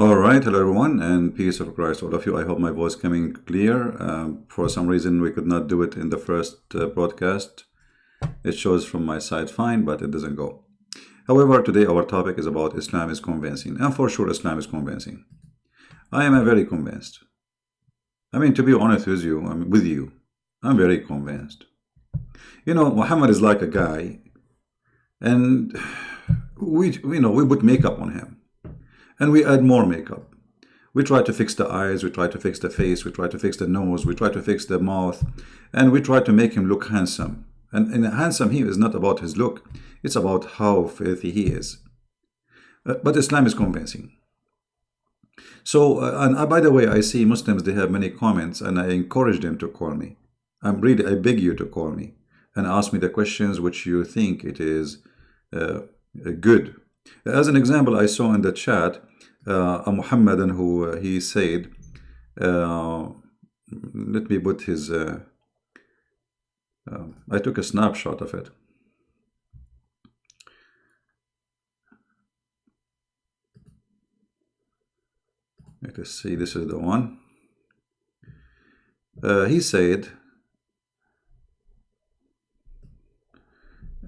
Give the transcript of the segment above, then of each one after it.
All right, hello everyone, and peace of Christ, all of you. I hope my voice coming clear. For some reason, we could not do it in the first broadcast. It shows from my side fine, but it doesn't go. However, today our topic is about Islam is convincing, and for sure, Islam is convincing. I am very convinced. I mean, to be honest with you, I'm very convinced. You know, Muhammad is like a guy, and we put makeup on him. And we add more makeup. We try to fix the eyes, we try to fix the face, we try to fix the nose, we try to fix the mouth, and we try to make him look handsome. And handsome here is not about his look, it's about how filthy he is. But Islam is convincing. So, by the way, I see Muslims, they have many comments, and I encourage them to call me. I beg you to call me and ask me the questions which you think it is good. As an example, I saw in the chat a Muhammadan who he said, let me put his, I took a snapshot of it. Let us see, this is the one. He said,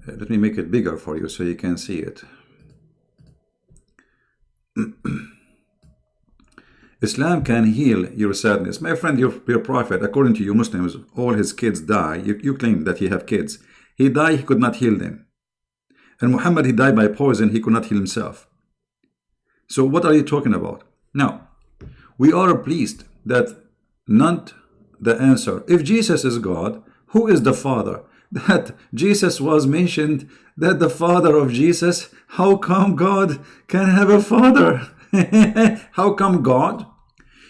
let me make it bigger for you so you can see it. Islam can heal your sadness. My friend, your prophet, according to you Muslims, all his kids die. You claim that he have kids. He died, he could not heal them. And Muhammad, he died by poison, he could not heal himself. So what are you talking about? Now, we are pleased that not the answer. If Jesus is God, who is the Father? That Jesus was mentioned, that the father of Jesus, how come God can have a father? How come God?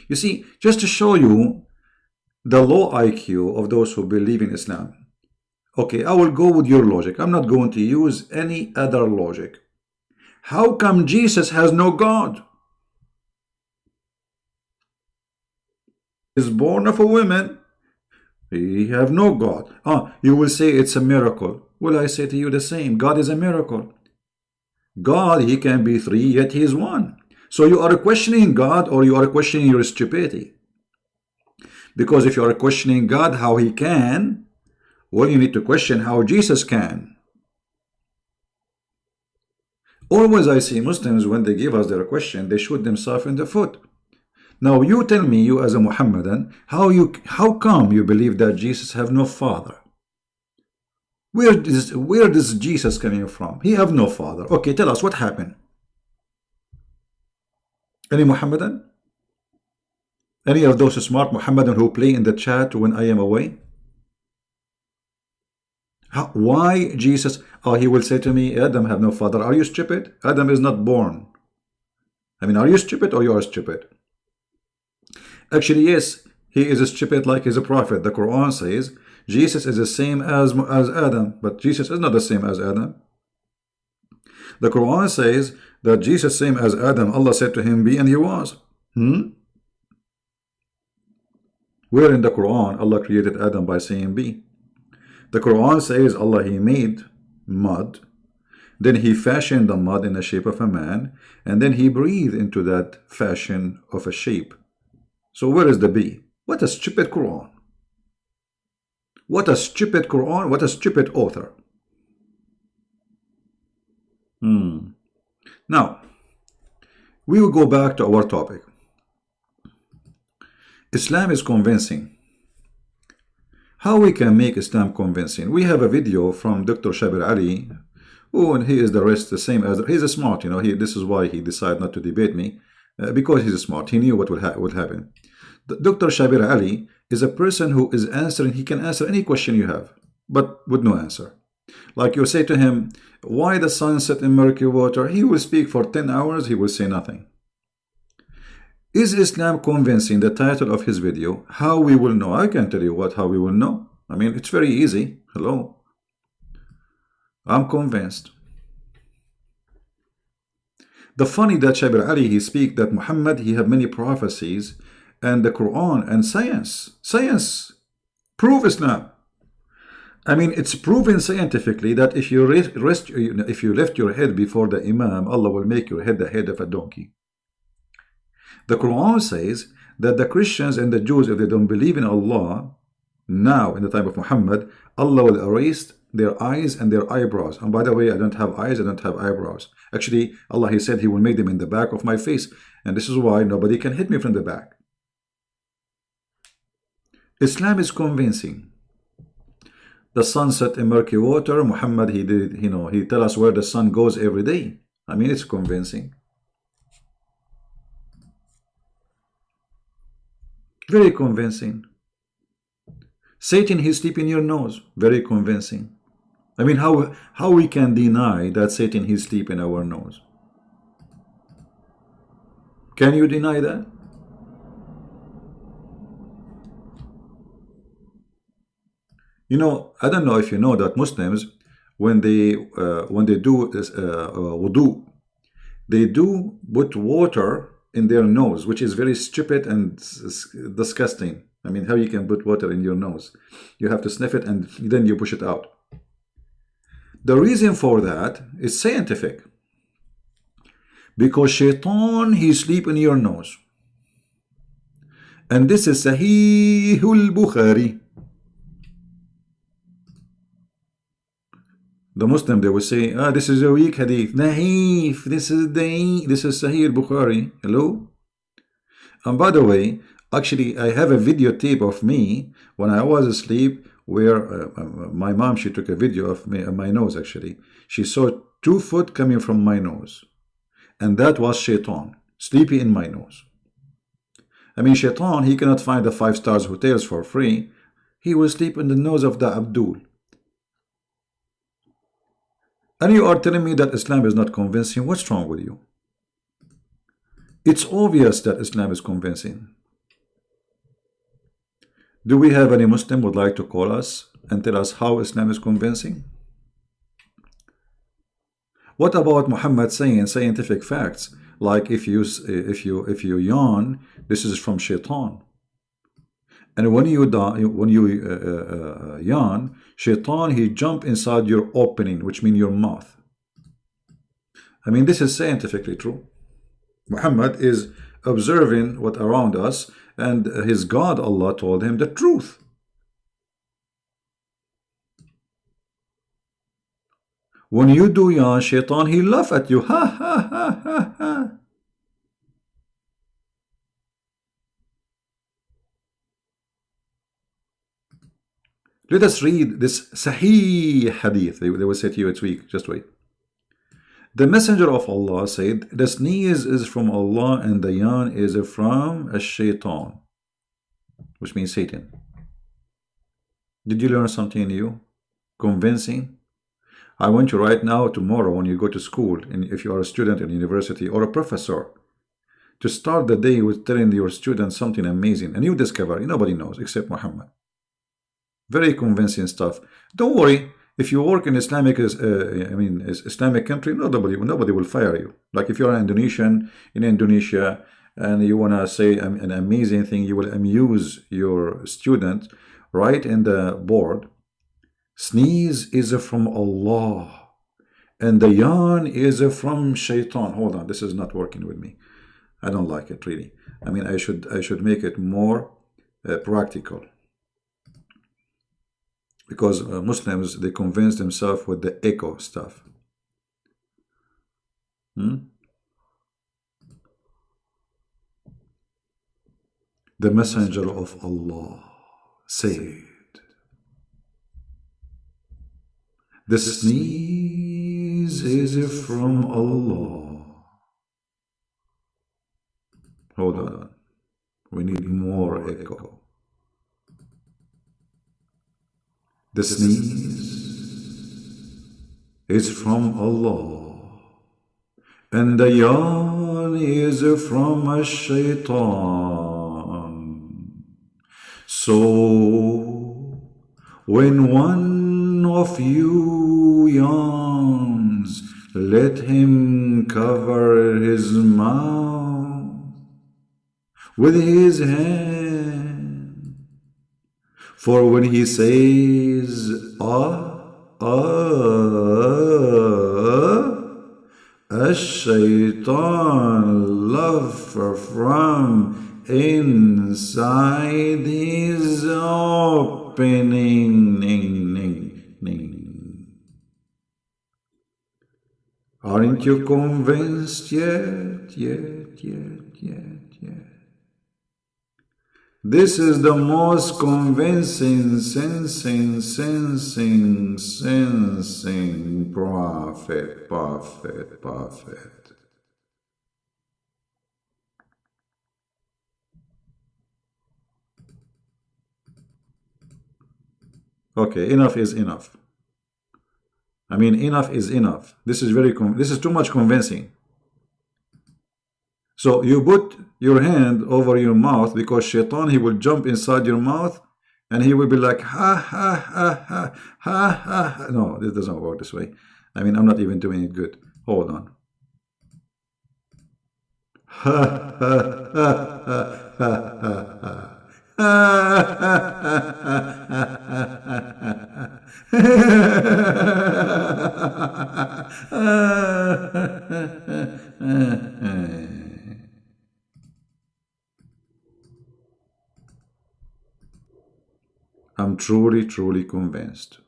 You see, just to show you the low IQ of those who believe in Islam. Okay, I will go with your logic. I'm not going to use any other logic. How come Jesus has no God? He is born of a woman. He have no God. You will say it's a miracle. Well, I say to you the same. God is a miracle. God, he can be three, yet he is one. So you are questioning God, or you are questioning your stupidity. Because if you are questioning God how he can, well, you need to question how Jesus can. Always I see Muslims, when they give us their question, they shoot themselves in the foot. Now you tell me, you as a Muhammadan, how come you believe that Jesus have no father? Where does Jesus coming from? He have no father. Okay, tell us what happened. Any Muhammadan? Any of those smart Muhammadan who play in the chat when I am away? Why Jesus? He will say to me, Adam have no father. Are you stupid? Adam is not born. I mean, are you stupid or you are stupid? Actually, yes, he is stupid like he's a prophet. The Quran says Jesus is the same as Adam, but Jesus is not the same as Adam. The Quran says that Jesus same as Adam. Allah said to him, be, and he was. Where in the Quran Allah created Adam by saying be? The Quran says Allah, he made mud, then he fashioned the mud in the shape of a man, and then he breathed into that fashion of a shape. So where is the be? What a stupid Quran. What a stupid Quran. What a stupid author. Now, we will go back to our topic. Islam is convincing. How we can make Islam convincing? We have a video from Dr. Shabir Ally, and he is the same as, he's a smart, you know, this is why he decided not to debate me, because he's smart. He knew what would happen. Dr. Shabir Ally is a person who is answering, he can answer any question you have, but with no answer. Like you say to him, why the sun set in murky water? He will speak for 10 hours, he will say nothing. Is Islam convincing? The title of his video, how we will know. I can tell you how we will know. I mean, it's very easy. Hello. I'm convinced. The funny that Shabir Ally, he speak that Muhammad, he have many prophecies, and the Quran and science prove Islam. I mean, it's proven scientifically that if you lift your head before the Imam, Allah will make your head the head of a donkey. The Quran says that the Christians and the Jews, if they don't believe in Allah, now in the time of Muhammad, Allah will erase their eyes and their eyebrows. And by the way, I don't have eyes, I don't have eyebrows. Actually, Allah, He said He will make them in the back of my face. And this is why nobody can hit me from the back. Islam is convincing. The sun set in murky water. Muhammad, he did, he tell us where the sun goes every day. I mean, it's convincing. Very convincing. Satan, he sleep in your nose. Very convincing. I mean, how we can deny that Satan, he sleep in our nose? Can you deny that? You know, I don't know if you know that Muslims, when they do wudu, they do put water in their nose, which is very stupid and disgusting. I mean, how you can put water in your nose? You have to sniff it and then you push it out. The reason for that is scientific. Because shaitan, he sleep in your nose. And this is Sahih al-Bukhari. The Muslim, they will say, this is a weak hadith. Naif, this is Sahih al-Bukhari. Hello? And by the way, actually, I have a videotape of me when I was asleep where my mom, she took a video of me, my nose actually. She saw 2 foot coming from my nose. And that was shaitan, sleepy in my nose. I mean, shaitan, he cannot find the 5-star hotels for free. He will sleep in the nose of the Abdul. And you are telling me that Islam is not convincing? What's wrong with you? It's obvious that Islam is convincing. Do we have any Muslim who would like to call us and tell us how Islam is convincing? What about Muhammad saying scientific facts like if you yawn, this is from shaitan, and when you yawn, shaitan, he jump inside your opening, which means your mouth. I mean, this is scientifically true. Muhammad is observing what around us, and his God, Allah, told him the truth. When you do yawn, shaitan, he laugh at you. Ha ha ha ha ha. Let us read this Sahih hadith. They will say to you, it's weak. Just wait. The Messenger of Allah said, the sneeze is from Allah and the yawn is from a shaitan, which means Satan. Did you learn something new? Convincing? I want you right now, tomorrow, when you go to school, and if you are a student in university or a professor, to start the day with telling your students something amazing, and you discover nobody knows except Muhammad. Very convincing stuff. Don't worry, if you work in Islamic, Islamic country, nobody will fire you. Like if you're an Indonesian in Indonesia and you want to say an amazing thing, you will amuse your student right in the board. Sneeze is from Allah and the yawn is from shaitan. Hold on, this is not working with me. I don't like it really. I mean, I should make it more practical, because Muslims, they convince themselves with the echo stuff. The Messenger of Allah said, the sneeze is from Allah. Hold on. We need more echo. The sneeze is from Allah, and the yawn is from a shaitan. So, when one of you yawns, let him cover his mouth with his hand. For when he says, الشيطان love from inside his opening. Aren't you convinced yet? This is the most convincing, sensing prophet. Okay, enough is enough. I mean, enough is enough. This is this is too much convincing. So you put your hand over your mouth because Shaitan, he will jump inside your mouth and he will be like, ha, ha, ha, ha, ha, ha. No, this doesn't work this way. I mean, I'm not even doing it good. Hold on. Ha, ha, ha, ha, ha, ha. I'm truly convinced.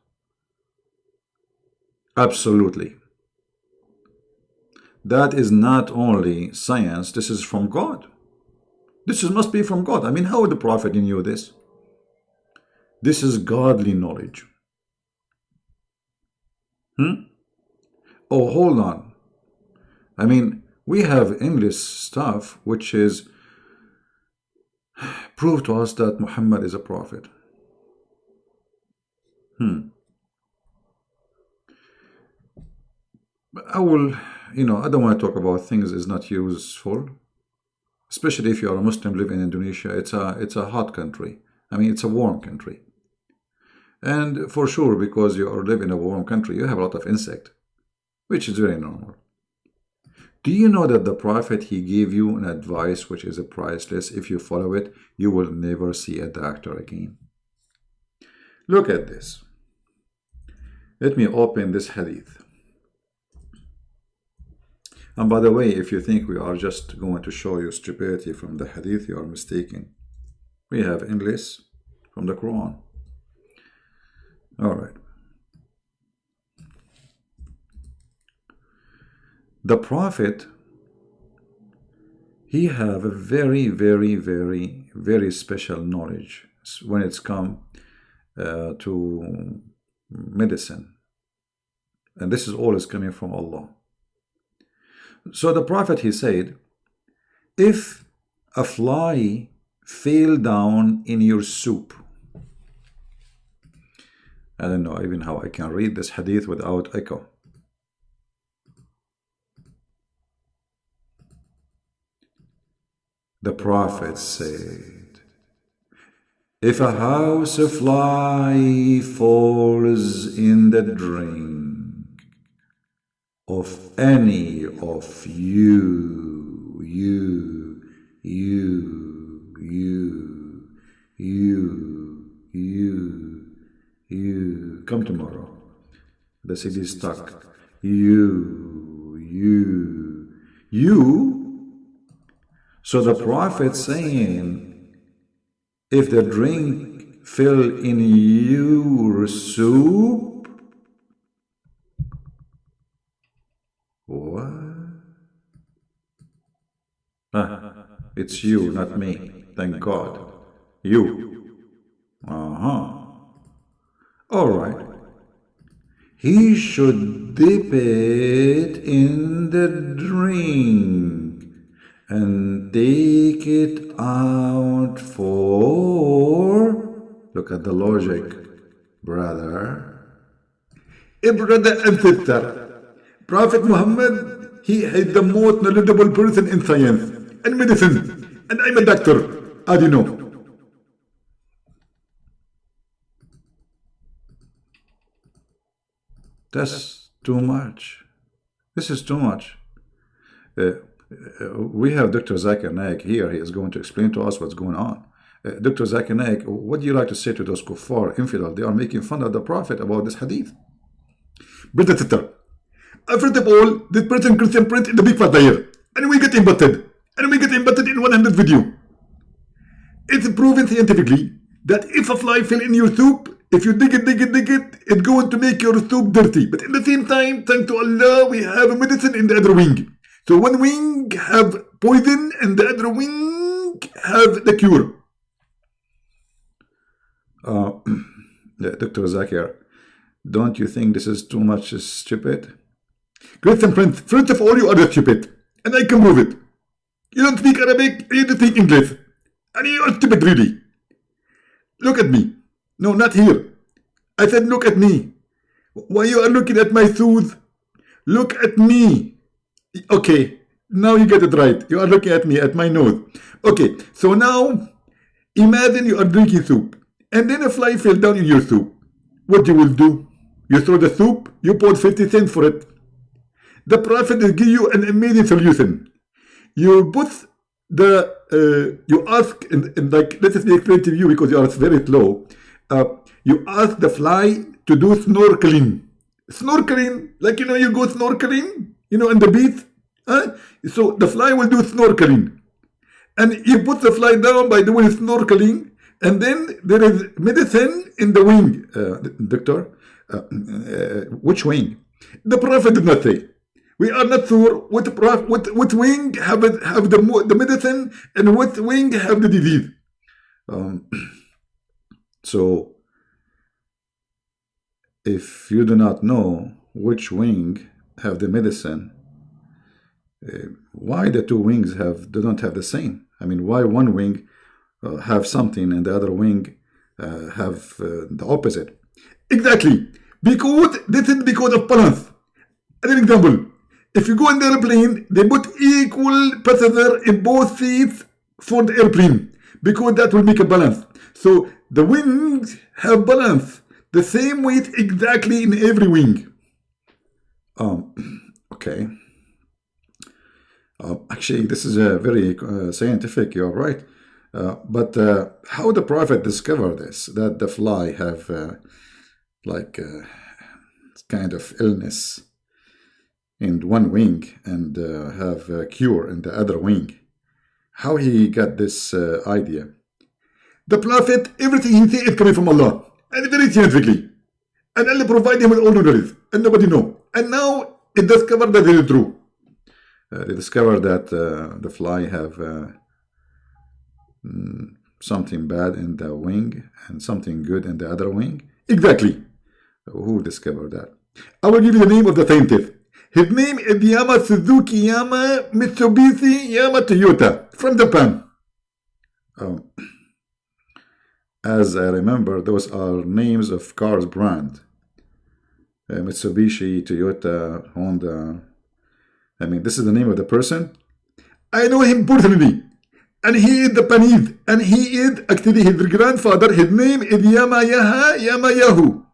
Absolutely. That is not only science, this is from God. This must be from God. I mean, how would the prophet knew this? This is godly knowledge. Oh, hold on. I mean, we have English stuff which is prove to us that Muhammad is a prophet. I will, I don't want to talk about things is not useful, especially if you are a Muslim living in Indonesia. It's a hot country. I mean, it's a warm country. And for sure, because you are living in a warm country, you have a lot of insect, which is very normal. Do you know that the Prophet, he gave you an advice which is priceless? If you follow it, you will never see a doctor again. Look at this. Let me open this hadith. And by the way, if you think we are just going to show you stupidity from the hadith, you are mistaken. We have English from the Quran. All right. The Prophet, he have a very special knowledge when it's come to medicine. And this is always coming from Allah. So the Prophet, he said, if a fly fell down in your soup, I don't know even how I can read this hadith without echo. The Prophet said, if a house fly falls in the drink of any of you, come tomorrow. The CD is stuck. So the Prophet saying, if the drink fell in your soup, what? It's you, not me. Thank God. You. All right. He should dip it in the drink and take it out for, look at the logic, brother. Brother and sister, Prophet Muhammad, he is the most knowledgeable person in science and medicine, and I'm a doctor, as you know. That's too much. This is too much. We have Dr. Zakir Naik here. He is going to explain to us what's going on. Dr. Zakir Naik, what do you like to say to those kuffar, infidel? They are making fun of the Prophet about this hadith. Brother sister, First of all, this person Christian Prince is a big fat liar. And we get embutted. And we get embutted in 100 video. It's proven scientifically that if a fly fell in your soup, if you dig it, it's going to make your soup dirty. But at the same time, thanks to Allah, we have a medicine in the other wing. So one wing have poison and the other wing have the cure. Dr. Zakir, don't you think this is too much stupid? Christian Prince, first of all, you are stupid. And I can prove it. You don't speak Arabic, you don't speak English. And you are stupid, really. Look at me. No, not here. I said look at me. Why you are looking at my shoes? Look at me. Okay, now you get it right. You are looking at me, at my nose. Okay, so now, imagine you are drinking soup. And then a fly fell down in your soup. What you will do? You throw the soup, you put 50 cents for it. The Prophet will give you an amazing solution. You put you ask, and like, let me explain to you because you are very slow. You ask the fly to do snorkeling. Snorkeling, like, you go snorkeling, in the beach. So the fly will do snorkeling. And you put the fly down by doing snorkeling, and then there is medicine in the wing. Doctor, which wing? The Prophet did not say. We are not sure what wing have the medicine and what wing have the disease. So, if you do not know which wing have the medicine, why the two wings do not have the same? I mean, why one wing have something and the other wing have the opposite? Exactly, because this is because of balance. As an example, if you go in the airplane, they put equal passenger in both seats for the airplane because that will make a balance. So the wings have balance, the same weight exactly in every wing. Okay. Actually, this is a very scientific. You're right. But how the Prophet discovered this? That the fly have kind of illness in one wing and have a cure in the other wing. How he got this idea? The Prophet, everything he says is coming from Allah, and very scientifically. And Allah provided him with all knowledge, and nobody know. And now it discovered that it is true. They discovered that the fly have something bad in the wing and something good in the other wing. Exactly. Who discovered that? I will give you the name of the scientist. His name is Yama Suzuki Yama Mitsubishi Yama Toyota from Japan. As I remember, those are names of cars brand. Mitsubishi, Toyota, Honda. I mean, this is the name of the person. I know him personally. And he is Japanese. And he is actually his grandfather. His name is Yamayahu.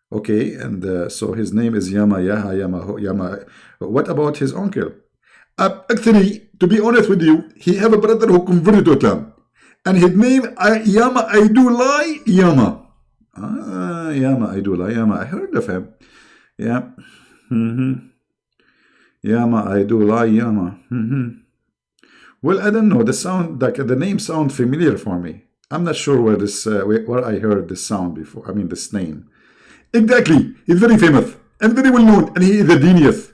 Okay, and so his name is Yama. What about his uncle? Actually, to be honest with you, he have a brother who converted to Islam. And his name, Yama Aidulai Yama. Yama Aidulai Yama. I heard of him. Yeah. Yama Aidulai Yama. Well, I don't know. The name sounds familiar for me. I'm not sure where I heard this sound before. I mean, this name. Exactly. He's very famous and very well known, and he is a genius.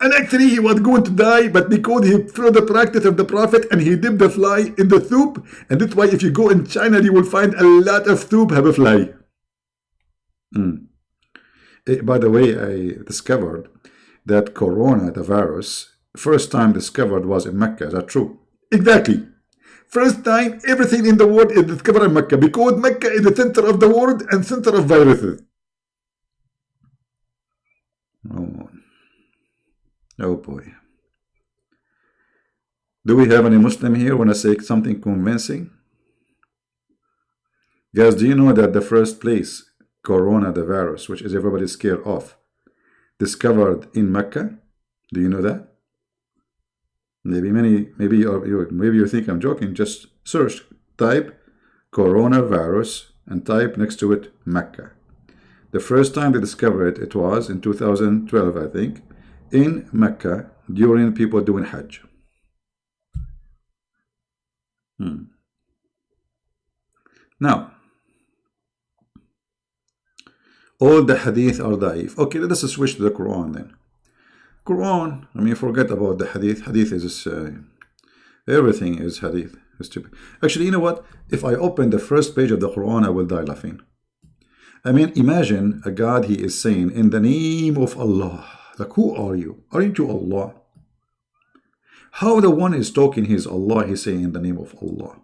And actually, he was going to die, but because he followed the practice of the Prophet and he dipped the fly in the soup, and that's why if you go in China, you will find a lot of soup have a fly. By the way, I discovered that Corona, the virus, first time discovered was in Mecca. Is that true? Exactly. First time everything in the world is discovered in Mecca because Mecca is the center of the world and center of viruses. Oh boy. Do we have any Muslim here want to say something convincing? Guys, do you know that the first place Corona, the virus, which is everybody scared of, discovered in Mecca? Do you know that? Maybe you think I'm joking. Just search, type coronavirus and type next to it Mecca. The first time they discovered it, it was in 2012, I think, in Mecca during people doing Hajj. Now, all the hadith are da'if. Okay, let us switch to the Quran then. Quran, I mean, forget about the hadith. Hadith is, everything is hadith. It's stupid. Actually, you know what? If I open the first page of the Quran, I will die laughing. I mean, imagine a God, he is saying, in the name of Allah. Like, who are you? Aren't you Allah? How the one is talking, he's Allah, he's saying in the name of Allah.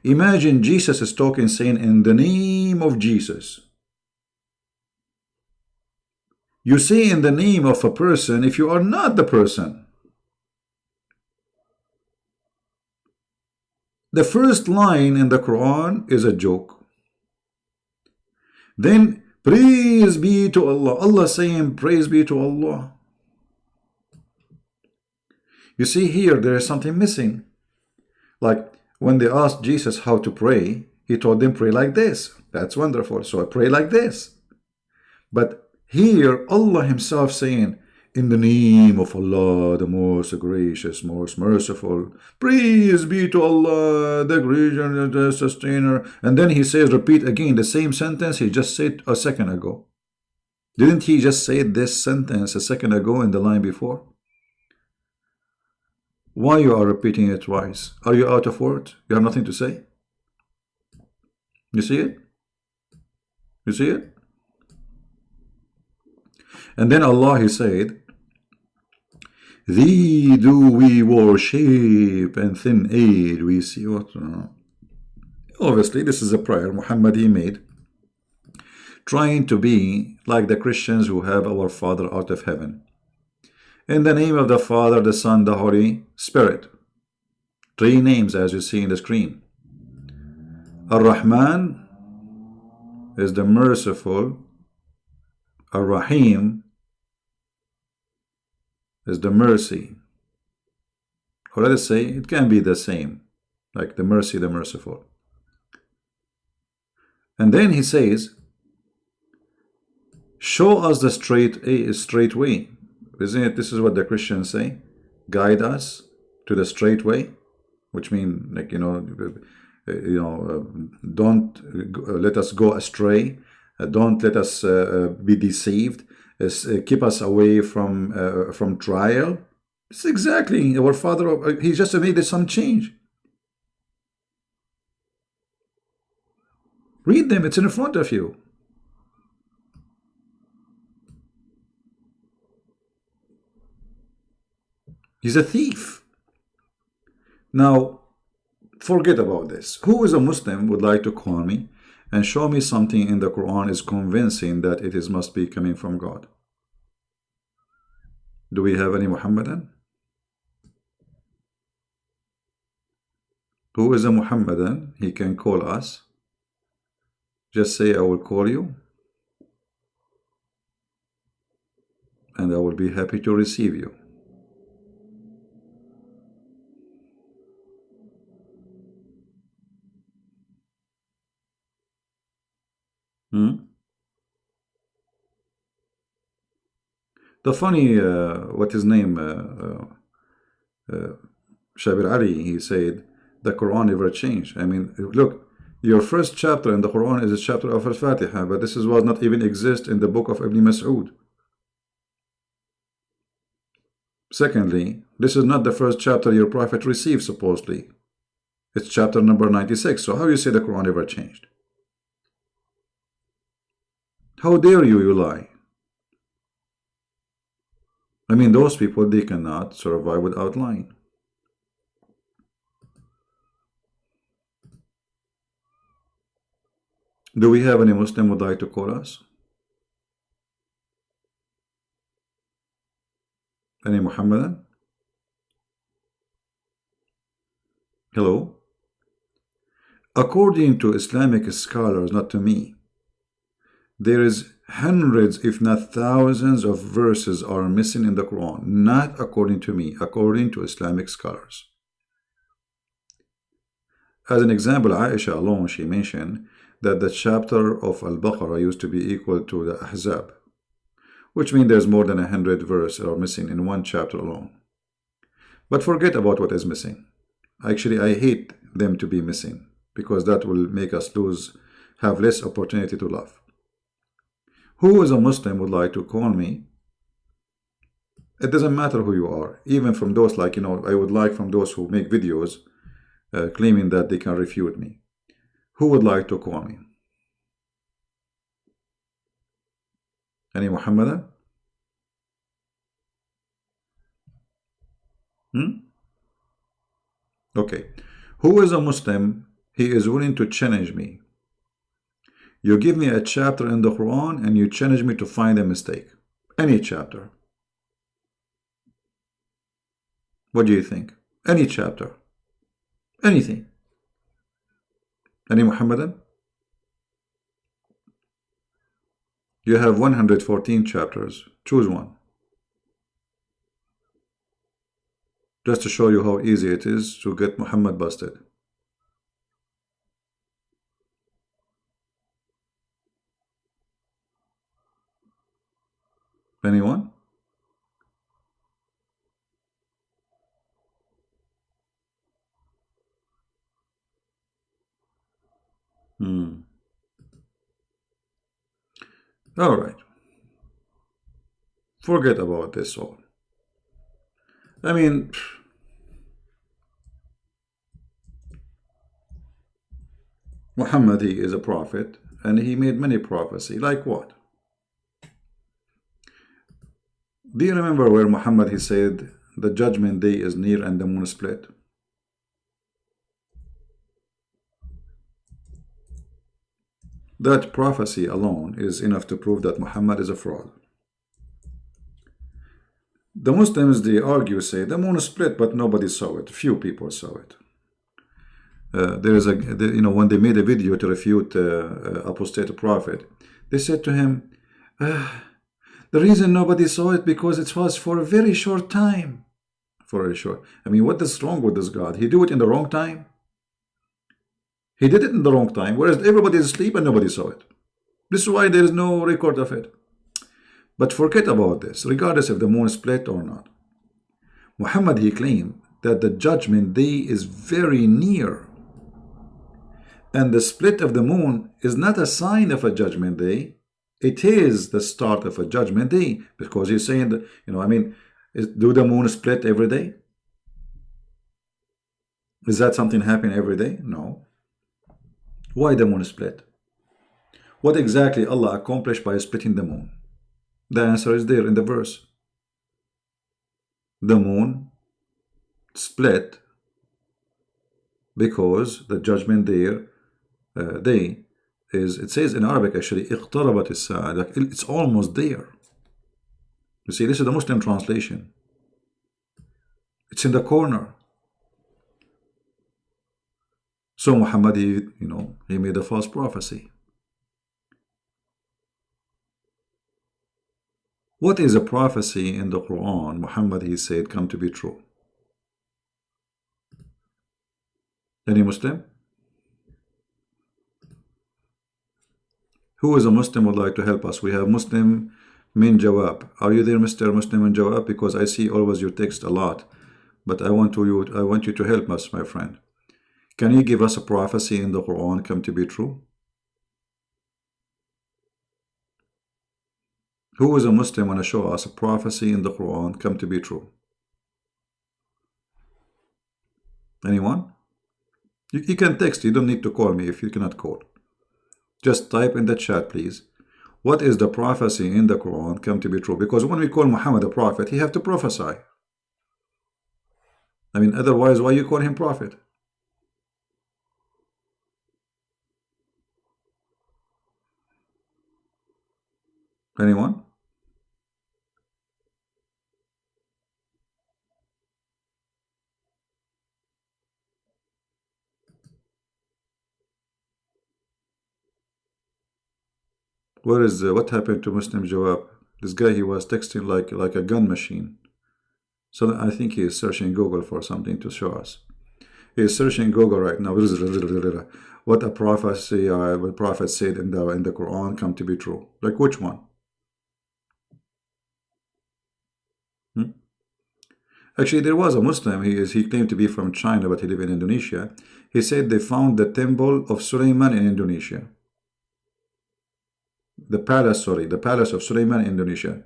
Imagine Jesus is talking, saying in the name of Jesus. You say in the name of a person if you are not the person. The first line in the Quran is a joke. Then, praise be to Allah. Allah saying, praise be to Allah. You see here, there is something missing. Like, when they asked Jesus how to pray, he told them, pray like this. That's wonderful. So I pray like this. But here, Allah himself saying, in the name of Allah, the most gracious, most merciful, praise be to Allah, the creator, the sustainer. And then he says, repeat again the same sentence he just said a second ago. Didn't he just say this sentence a second ago in the line before? Why you are repeating it twice? Are you out of words? You have nothing to say? You see it? You see it? And then Allah, he said, thee do we worship and thin aid we see what. Obviously, this is a prayer Muhammad he made, trying to be like the Christians who have our Father out of heaven. In the name of the Father, the Son, the Holy Spirit. 3 names as you see in the screen. Ar-Rahman is the merciful. Ar-Rahim is the mercy. Or let us say, it can be the same, like the mercy, the merciful. And then he says, show us the straight way. Isn't it? This is what the Christians say. Guide us to the straight way, which means, like, don't let us go astray. Don't let us be deceived. Keep us away from trial. It's exactly our Father. He just made some change. Read them. It's in front of you. He's a thief. Now, forget about this. Who is a Muslim would like to call me and show me something in the Quran is convincing that it must be coming from God? Do we have any Muhammadan? Who is a Muhammadan? He can call us. Just say, I will call you. And I will be happy to receive you. The funny, what his name, Shabir Ally, he said, the Quran never changed. I mean, look, your first chapter in the Quran is a chapter of Al-Fatiha, but this was not even exist in the book of Ibn Mas'ud. Secondly, this is not the first chapter your prophet received, supposedly. It's chapter number 96. So how you say the Quran never changed? How dare you lie? I mean, those people, they cannot survive without lying. Do we have any Muslim who would like to call us? Any Muhammadan? Hello? According to Islamic scholars, not to me, there is hundreds, if not thousands, of verses are missing in the Quran. Not according to me, according to Islamic scholars. As an example, Aisha alone, she mentioned that the chapter of Al-Baqarah used to be equal to the Ahzab, which means there's more than 100 verses are missing in one chapter alone. But forget about what is missing. Actually, I hate them to be missing, because that will make us have less opportunity to laugh. Who as a Muslim would like to call me? It doesn't matter who you are, even from those I would like from those who make videos claiming that they can refute me. Who would like to call me? Any Muhammadan? Okay. Who is a Muslim? He is willing to challenge me. You give me a chapter in the Quran and you challenge me to find a mistake. Any chapter. What do you think? Any chapter. Anything. Any Muhammadan? You have 114 chapters. Choose one. Just to show you how easy it is to get Muhammad busted. Anyone? All right. Forget about this all. I mean, Muhammad, he is a prophet, and he made many prophecy. Like what? Do you remember where Muhammad, he said, the judgment day is near and the moon split? That prophecy alone is enough to prove that Muhammad is a fraud. The Muslims, they argue, say the moon split, but nobody saw it. Few people saw it. When they made a video to refute apostate prophet, they said to him, the reason nobody saw it because it was for a very short time. For a short. I mean, what is wrong with this God? He do it in the wrong time. He did it in the wrong time, whereas everybody is asleep and nobody saw it. This is why there is no record of it. But forget about this, regardless if the moon split or not. Muhammad, he claimed that the judgment day is very near. And the split of the moon is not a sign of a judgment day. It is the start of a judgment day. Because he's saying that, do the moon split every day? Is that something happening every day? No. Why the moon split? What exactly Allah accomplished by splitting the moon? The answer is there in the verse. The moon split because the judgment day is, it says in Arabic actually, اقتربت الساعة, like it's almost there. You see, this is the Muslim translation. It's in the corner. So Muhammad, he made a false prophecy. What is a prophecy in the Quran? Muhammad, he said, come to be true. Any Muslim? Who is a Muslim would like to help us? We have Muslim Min Jawab. Are you there, Mr. Muslim Min Jawab? Because I see always your text a lot, but I want you to help us, my friend. Can you give us a prophecy in the Quran come to be true? Who is a Muslim want to show us a prophecy in the Quran come to be true? Anyone? You can text, you don't need to call me if you cannot call. Just type in the chat, please. What is the prophecy in the Quran come to be true? Because when we call Muhammad a prophet, he have to prophesy. Otherwise, why you call him prophet? Anyone? What happened to Muslim Jawab? This guy, he was texting like a gun machine. So I think he is searching Google for something to show us. He's searching Google right now. What a prophecy, what prophet said in the Quran come to be true. Like which one? Actually, there was a Muslim. He claimed to be from China, but he lived in Indonesia. He said they found the temple of Suleiman in Indonesia. The palace of Suleiman in Indonesia.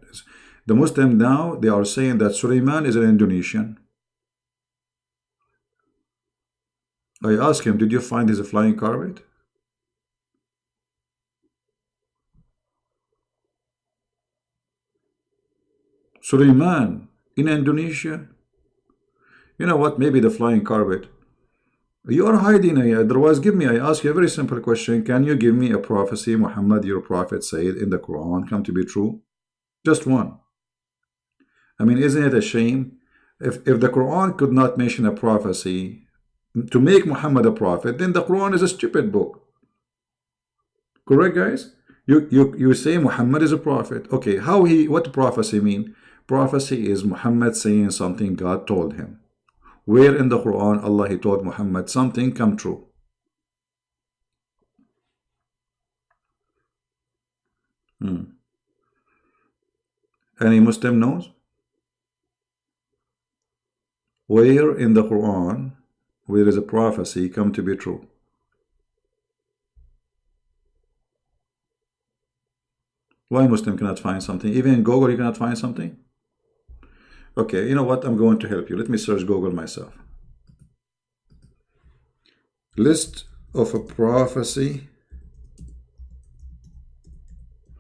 The Muslim now, they are saying that Suleiman is an Indonesian. I asked him, did you find his flying carpet? Suleiman in Indonesia? You know what? Maybe the flying carpet. You are hiding. Otherwise, I ask you a very simple question. Can you give me a prophecy Muhammad, your prophet, said in the Quran come to be true? Just one. I mean, isn't it a shame? If the Quran could not mention a prophecy to make Muhammad a prophet, then the Quran is a stupid book. Correct, guys? You say Muhammad is a prophet. Okay, what prophecy mean? Prophecy is Muhammad saying something God told him. Where in the Quran Allah he told Muhammad something come true? Any Muslim knows? Where in the Quran where is a prophecy come to be true? Why Muslim cannot find something? Even in Google you cannot find something? Okay, you know what? I'm going to help you. Let me search Google myself. List of a prophecy.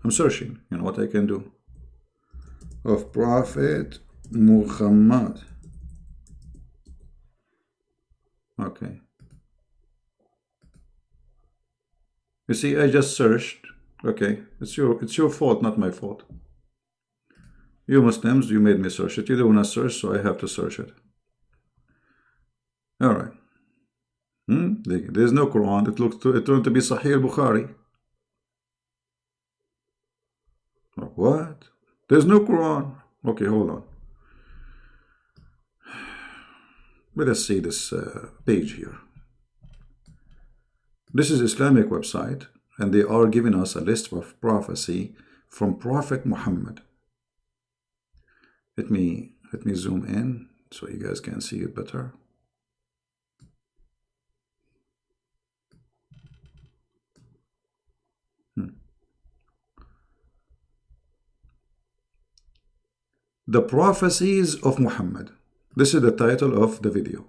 I'm searching. You know what I can do? Of Prophet Muhammad. Okay. You see, I just searched. Okay, it's your fault, not my fault. You Muslims, you made me search it. You don't want to search, so I have to search it. All right. There's no Quran. It turned to be Sahih Bukhari. What? There's no Quran. Okay, hold on. Let us see this page here. This is Islamic website, and they are giving us a list of prophecy from Prophet Muhammad. Let me zoom in so you guys can see it better. The prophecies of Muhammad. This is the title of the video.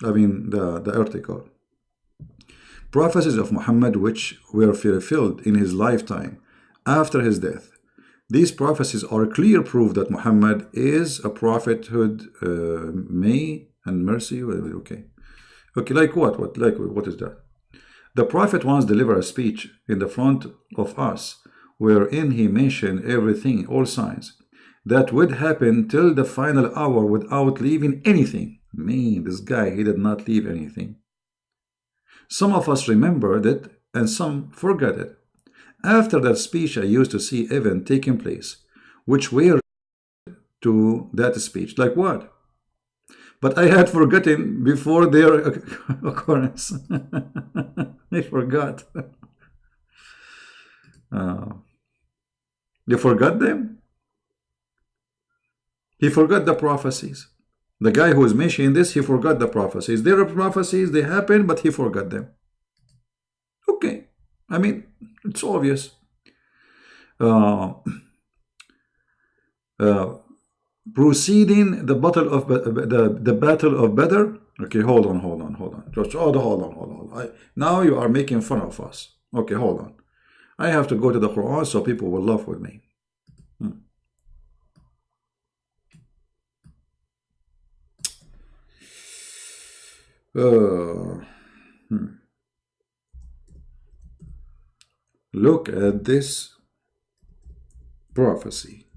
I mean the article. Prophecies of Muhammad which were fulfilled in his lifetime after his death. These prophecies are clear proof that Muhammad is a prophethood, may and mercy. Okay, like what? What is that? The prophet once delivered a speech in the front of us, wherein he mentioned everything, all signs that would happen till the final hour without leaving anything. Man, this guy, he did not leave anything. Some of us remembered it and some forgot it. After that speech, I used to see events taking place, which were to that speech. Like what? But I had forgotten before their occurrence. I forgot. You forgot them? He forgot the prophecies. The guy who is mentioning this, he forgot the prophecies. There are prophecies, they happen, but he forgot them. Okay. I mean, it's obvious. Proceeding the battle of the battle of Badr. Okay, hold on. Just hold on. Now you are making fun of us. Okay, hold on. I have to go to the Quran so people will laugh with me. Look at this prophecy.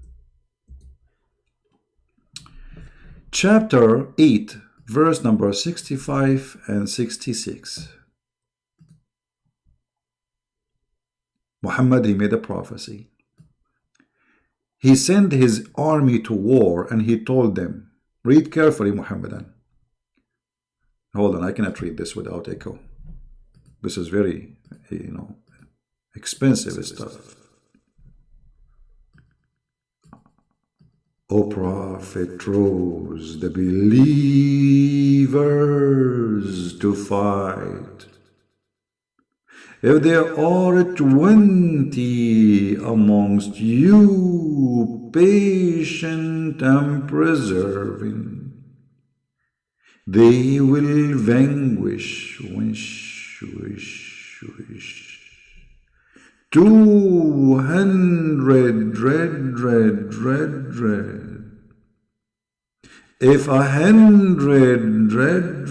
Chapter 8, verse number 65 and 66. Muhammad, he made a prophecy. He sent his army to war and he told them, read carefully, Muhammadan. Hold on, I cannot read this without echo. This is very, expensive stuff. O Prophet, rose the believers to fight. If there are 20 amongst you, patient and persevering, they will vanquish 200 red. If 100 red,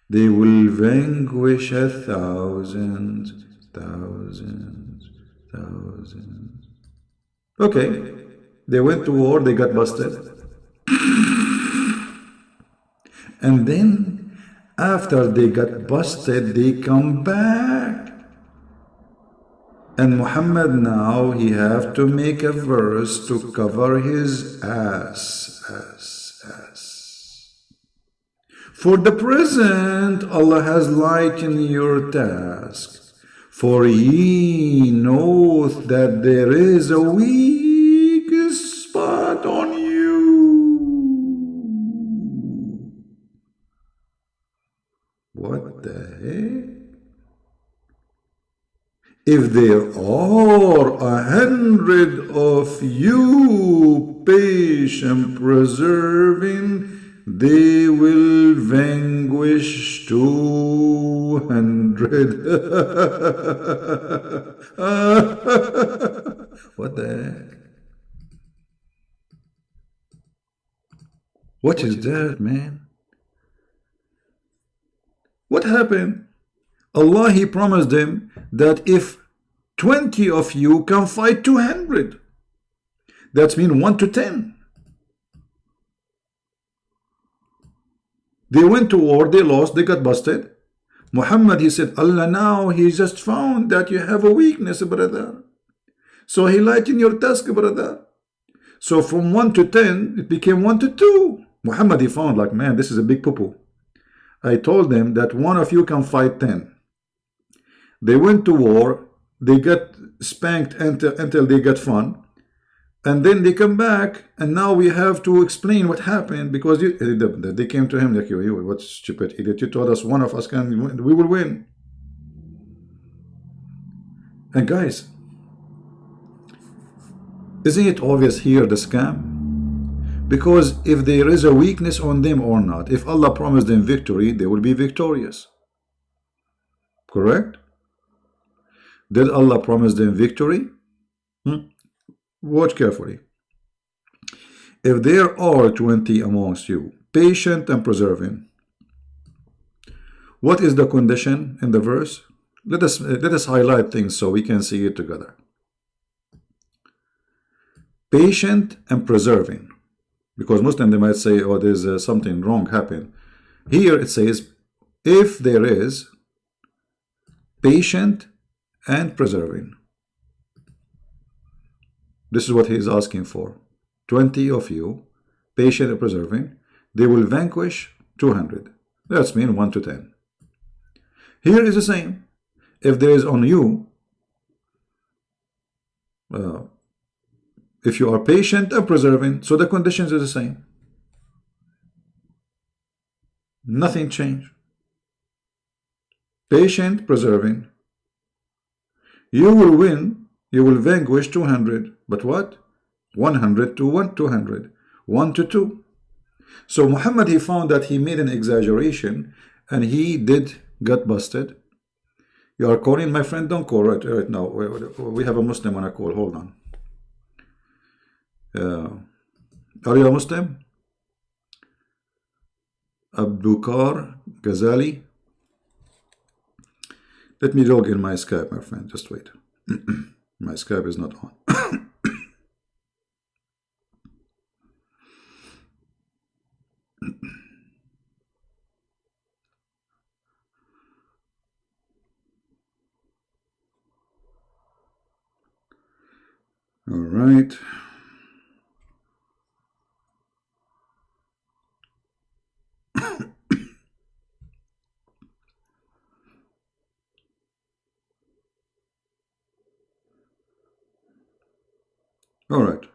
they will vanquish 1,000, thousands. Okay, they went to war, they got busted. And then, after they got busted, they come back. And Muhammad now, he have to make a verse to cover his ass. For the present, Allah has lightened your task. For ye knoweth that there is a weak spot on you. What the heck? If there are 100 of you, patient, persevering, they will vanquish 200. What the heck? What is that, man? What happened? Allah, He promised them that if 20 of you can fight 200, that means 1 to 10. They went to war, they lost, they got busted. Muhammad, he said, Allah now, He just found that you have a weakness, brother. So He lightened your task, brother. So from 1 to 10, it became 1 to 2. Muhammad, he found like, man, this is a big poo-poo. I told them that one of you can fight 10. They went to war, they got spanked until they got fun. And then they come back, and now we have to explain what happened, because they came to him like, what stupid idiot, you told us one of us can win, we will win. And guys, isn't it obvious here the scam? Because if there is a weakness on them or not, if Allah promised them victory, they will be victorious. Correct? Did Allah promise them victory? Watch carefully. If there are 20 amongst you, patient and persevering, what is the condition in the verse? Let us highlight things so we can see it together. Patient and persevering. Because Muslim, they might say, oh, there's something wrong happened. Here it says, if there is patient and persevering. This is what he is asking for. 20 of you, patient and persevering, they will vanquish 200. That's mean 1 to 10. Here is the same. If there is on you, if you are patient and persevering, so the conditions are the same. Nothing changed. Patient, persevering. You will win. You will vanquish 200. But what? 100 to 200. 1 to 2. So Muhammad, he found that he made an exaggeration, and he got busted. You are calling, my friend? Don't call right now. We have a Muslim on a call. Hold on. Are you a Muslim? Abdukar Ghazali. Let me log in my Skype, my friend. Just wait. My Skype is not on. All right. All right.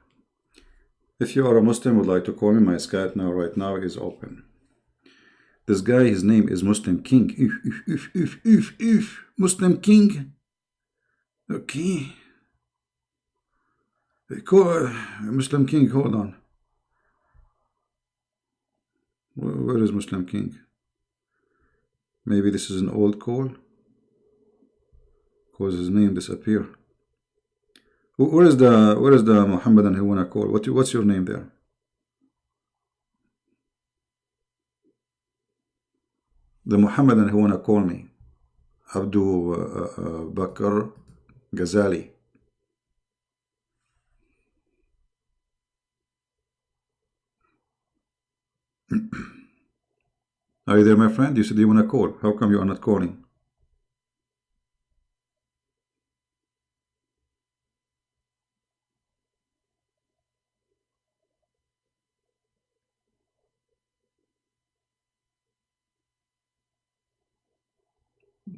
If you are a Muslim, would like to call me, my Skype now, right now, is open. This guy, his name is Muslim King. If Muslim King. Okay. Call Muslim King, hold on. Where is Muslim King? Maybe this is an old call. Cause his name disappear. Where is the Muhammadan who wanna call? What's your name there? The Muhammadan who wanna call me. Abdul Bakr Ghazali. Are you there, my friend? You said you wanna call. How come you are not calling?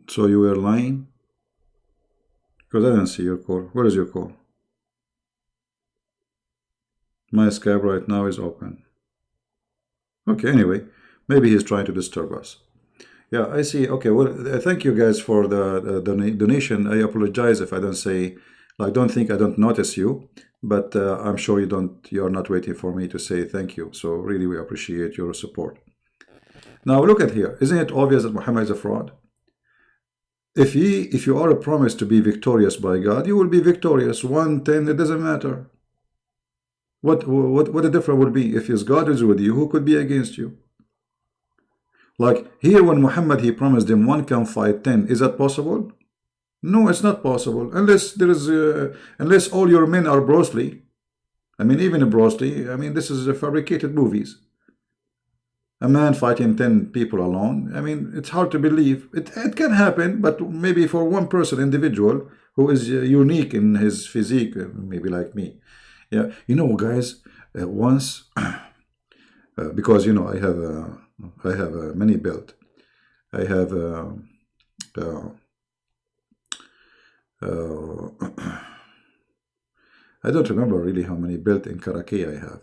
So you were lying? Because I didn't see your call. Where is your call? My Skype right now is open. Okay, anyway, maybe he's trying to disturb us. Yeah, I see. Okay, well, thank you guys for the donation. I apologize if I don't say, I don't think I don't notice you, but I'm sure you are not waiting for me to say thank you. So really, we appreciate your support. Now look at here. Isn't it obvious that Muhammad is a fraud? If you are promised to be victorious by God, you will be victorious. 1, 10, it doesn't matter. What the difference would be? If his God is with you, who could be against you? Like here when Muhammad, he promised him 1 can fight 10. Is that possible? No, it's not possible. Unless there is unless all your men are Bruce Lee. I mean, even Bruce Lee, I mean, this is fabricated movies. A man fighting 10 people alone. I mean, it's hard to believe. It can happen, but maybe for one person, individual, who is unique in his physique, maybe like me. Yeah, you know, guys, once, because, you know, I have many belt. I have, I don't remember really how many belt in Karate I have.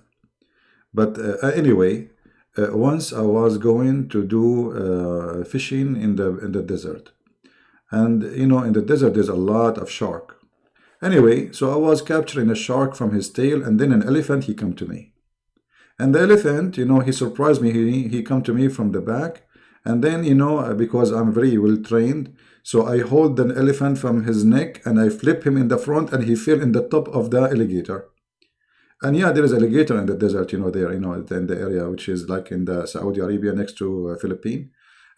But anyway, once I was going to do fishing in the desert, and you know, in the desert there's a lot of shark. Anyway, so I was capturing a shark from his tail, and then an elephant, he come to me, and the elephant, you know, he surprised me. He come to me from the back, and then, you know, because I'm very well trained, so I hold the elephant from his neck and I flip him in the front, and he fell in the top of the alligator. And yeah, there is alligator in the desert, you know, there, you know, in the area which is like in the Saudi Arabia next to Philippines.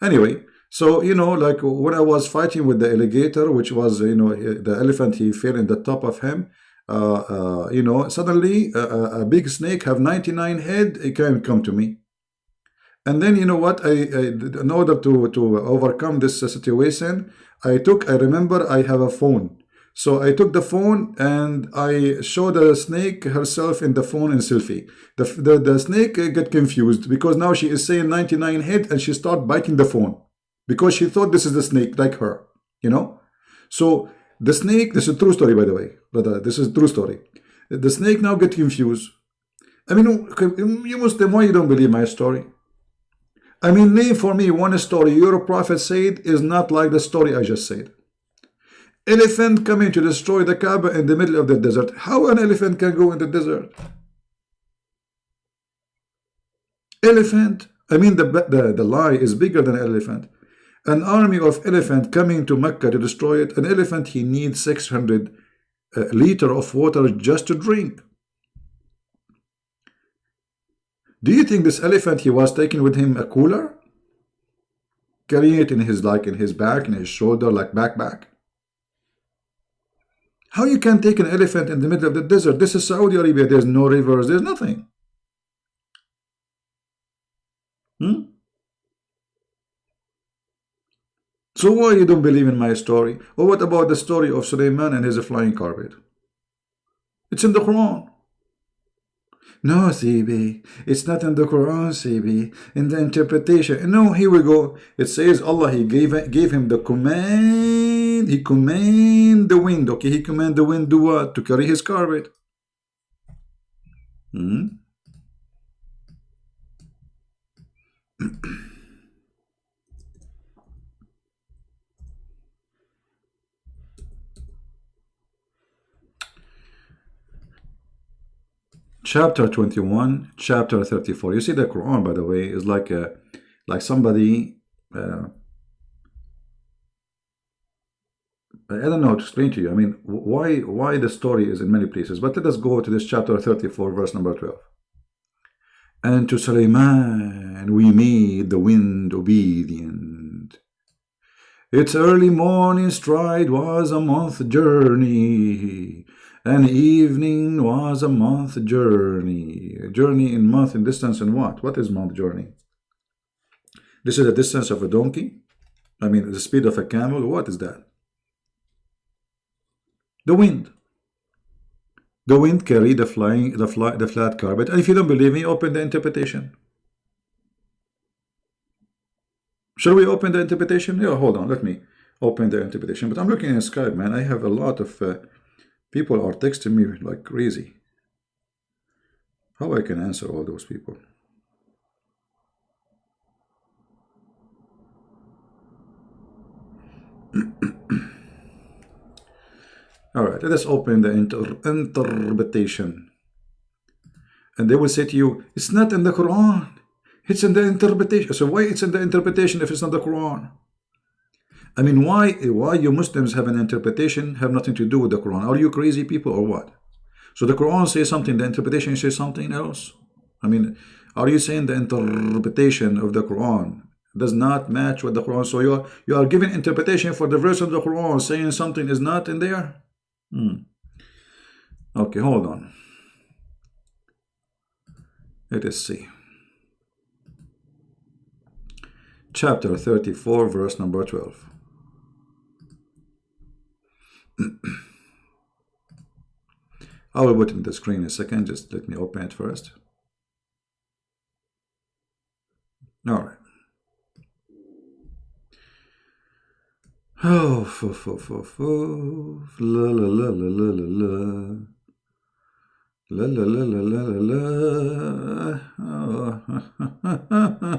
Anyway, so, you know, like when I was fighting with the alligator, which was, you know, the elephant, he fell in the top of him, you know, suddenly a big snake have 99 head, it can come to me. And then, you know what, in order to overcome this situation, I remember I have a phone. So I took the phone and I showed the snake herself in the phone in selfie. The snake get confused because now she is saying 99 head, and she start biting the phone because she thought this is the snake like her, you know. So the snake, this is a true story, by the way, brother, this is a true story. The snake now get confused. I mean, you Muslim, why you don't believe my story? I mean, name for me one story your prophet said is not like the story I just said. Elephant coming to destroy the Kaaba in the middle of the desert. How an elephant can go in the desert? Elephant. I mean, the lie is bigger than an elephant. An army of elephant coming to Mecca to destroy it. An elephant, he needs 600 liter of water just to drink. Do you think this elephant, he was taking with him a cooler? Carrying it in his, like in his back, in his shoulder, like backpack? How you can take an elephant in the middle of the desert? This is Saudi Arabia. There's no rivers. There's nothing. So why you don't believe in my story? Or what about the story of Sulaiman and his flying carpet? It's in the Quran. No, CB, it's not in the Quran, CB. In the interpretation. No, here we go. It says Allah, he gave him the command. He command the wind. Okay, he command the wind to what? To carry his carpet. Mhm. Chapter 21, chapter 34. You see, the Quran, by the way, is like somebody. I don't know how to explain to you. I mean, why the story is in many places. But let us go to this chapter 34, verse number 12. And to Sulaiman we made the wind obedient. Its early morning stride was a month journey, and evening was a month journey. Journey in month, in distance, in what? What is month journey? This is the distance of a donkey? I mean, the speed of a camel? What is that? The wind. The wind carried the flat carpet. And if you don't believe me, open the interpretation. Shall we open the interpretation? Yeah, hold on. Let me open the interpretation. But I'm looking in Skype, man. I have a lot of people are texting me like crazy. How I can answer all those people? All right, let us open the interpretation. And they will say to you, it's not in the Quran. It's in the interpretation. So why it's in the interpretation if it's not the Quran? I mean, why you Muslims have an interpretation have nothing to do with the Quran? Are you crazy people or what? So the Quran says something, the interpretation says something else? I mean, are you saying the interpretation of the Quran does not match with the Quran? So you are giving interpretation for the verse of the Quran saying something is not in there? Okay, hold on. Let us see. Chapter 34, verse number 12. I will put it in the screen in a second. Just let me open it first. All right. Oh, la la la la la la la. La la la la la la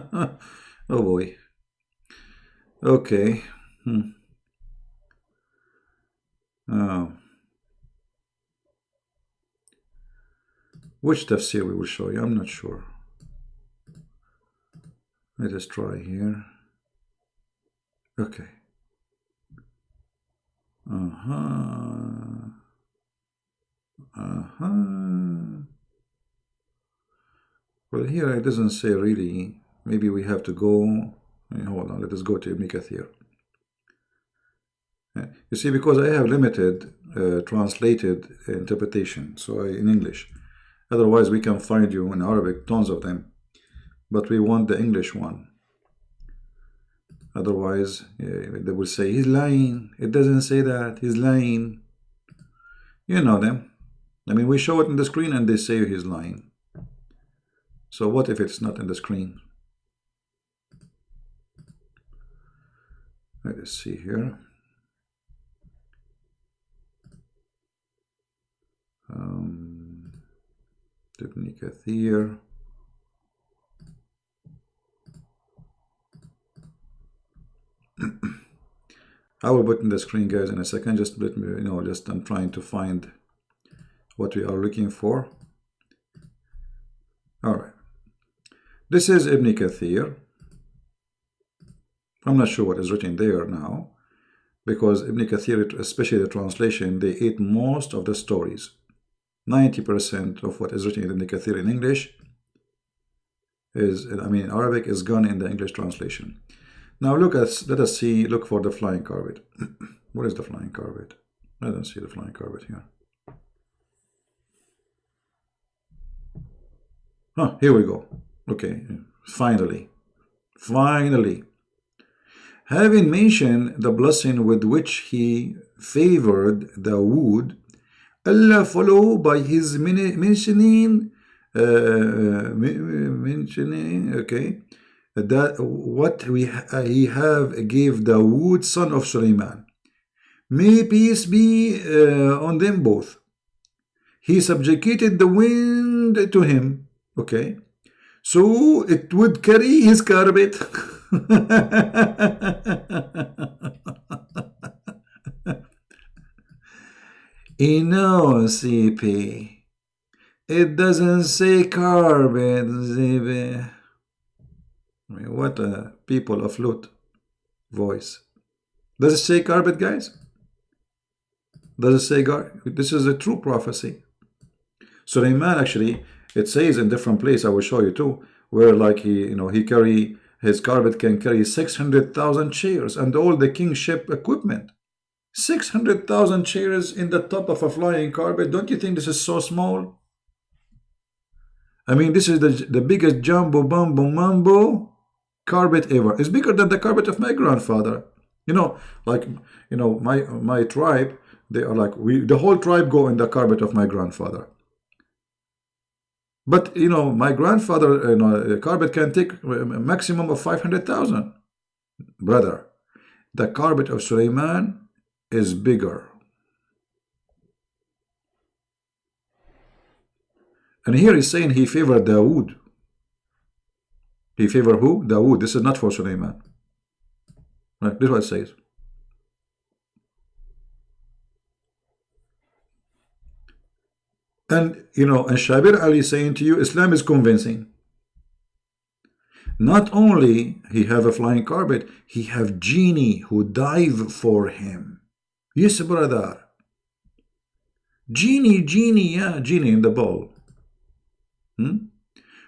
la. Oh boy. Okay. Which tafsir we will show you? I'm not sure. Let us try here. Okay. Well, here it doesn't say really. Maybe we have to go. Hold on. Let us go to Ibn Kathir. You see, because I have limited translated interpretation, so in English. Otherwise, we can find you in Arabic, tons of them. But we want the English one. Otherwise, they will say, he's lying. It doesn't say that. He's lying. You know them. I mean, we show it in the screen and they say he's lying. So what if it's not in the screen? Let us see here. Ibn Kathir. I will put in the screen, guys, in a second. Just let me, just I'm trying to find what we are looking for. All right. This is Ibn Kathir. I'm not sure what is written there now, because Ibn Kathir, especially the translation, they ate most of the stories. 90% of what is written in Ibn Kathir in English is, in Arabic, is gone in the English translation. Now let us see, look for the flying carpet. What is the flying carpet? I don't see the flying carpet here. Here we go. Okay, finally. Having mentioned the blessing with which he favored Dawood, Allah followed by his mentioning, that what he have gave Dawood, son of Sulaiman. May peace be on them both. he subjugated the wind to him. Okay, so it would carry his carpet. No, CP. It doesn't say carpet, CP. I mean, what a people of flute voice. Does it say carpet, guys? Does it say carpet? This is a true prophecy. Sulaiman, actually, it says in different place, I will show you too, where like he carry, his carpet can carry 600,000 chairs and all the kingship equipment. 600,000 chairs in the top of a flying carpet. Don't you think this is so small? I mean, this is the biggest jumbo bumbo mambo carpet ever. It's bigger than the carpet of my grandfather. Like, my tribe, they are like, the whole tribe go in the carpet of my grandfather. But, my grandfather, carpet can take a maximum of 500,000. Brother, the carpet of Sulaiman is bigger. And here he's saying he favored Dawood. He favored who? Dawood. This is not for Sulaiman. Right? This is what it says. And, and Shabir Ally is saying to you, Islam is convincing. Not only he have a flying carpet, he have genie who dive for him. Yes, brother. Genie, yeah, genie in the bowl.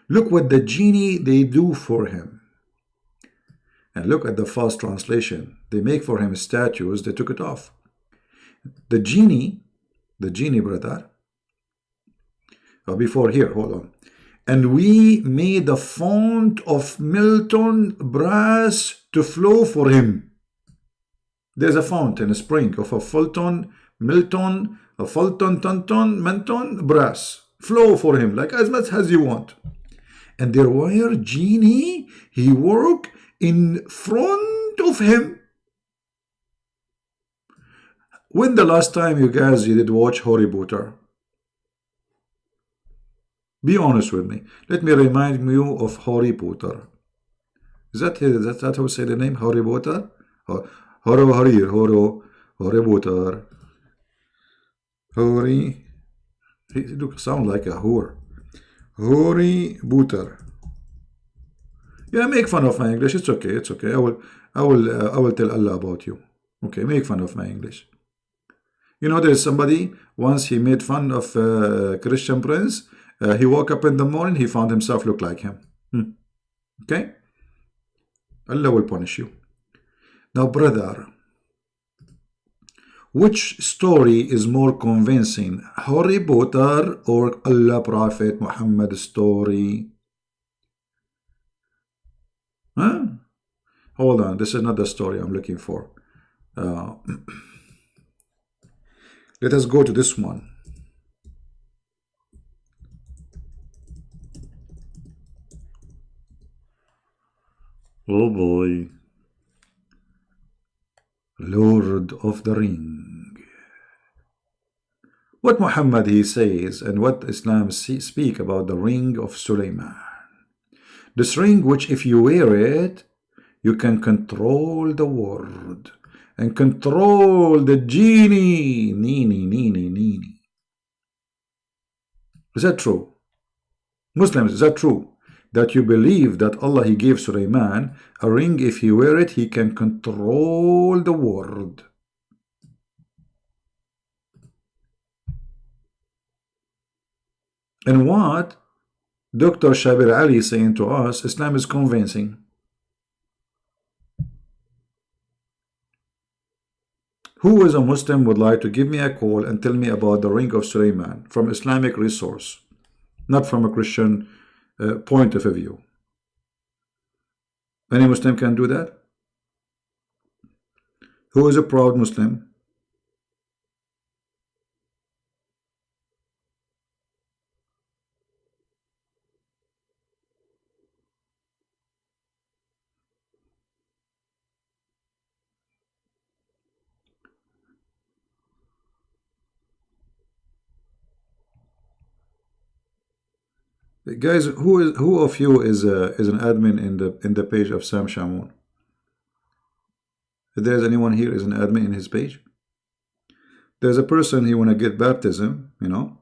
Look what the genie they do for him. And look at the fast translation. They make for him statues, they took it off. The genie, brother. Before here, hold on. And we made a font of Milton brass to flow for him. There's a font in a spring of a Fulton, Milton, a Fulton, Tonton, Menton, brass. Flow for him, like as much as you want. And there were genie, he work in front of him. When the last time you did watch Harry Potter? Be honest with me. Let me remind you of Harry Potter. Is that how you say the name? Harry Potter? Harry Potter. Harry. He look sound like a whore. Harry Potter. Yeah, make fun of my English. It's okay. It's okay. I will tell Allah about you. Okay, make fun of my English. There's somebody once he made fun of Christian Prince. He woke up in the morning, he found himself look like him. Okay? Allah will punish you. Now, brother, which story is more convincing? Harry Potter or Allah Prophet Muhammad story? Huh? Hold on, this is not the story I'm looking for. Let us go to this one. Oh boy. Lord of the Ring. What Muhammad he says and what Islam speak about the ring of Sulaiman. This ring which if you wear it, you can control the world and control the genie. Nini. Is that true? Muslims, is that true? That you believe that Allah he gave Sulaiman a ring, if he wear it, he can control the world. And what Dr. Shabir Ally is saying to us, Islam is convincing. Who is a Muslim would like to give me a call and tell me about the ring of Sulaiman from Islamic resource, not from a Christian point of view? Any Muslim can do that? Who is a proud Muslim? Guys, who of you is an admin in the page of Sam Shamoun? If there's anyone here is an admin in his page, there's a person he want to get baptism. You know,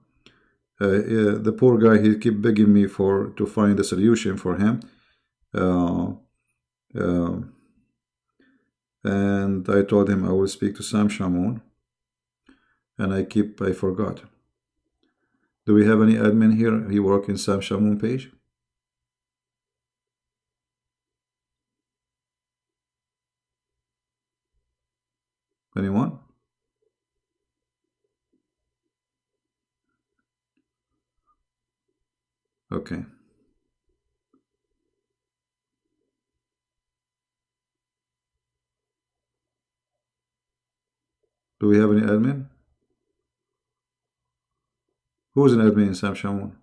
the poor guy, he keep begging me to find a solution for him, and I told him I will speak to Sam Shamoun, and I forgot. Do we have any admin here? He work in Sam Shamoun page? Anyone? Okay. Do we have any admin? Who is an admin in Sam Shamoun?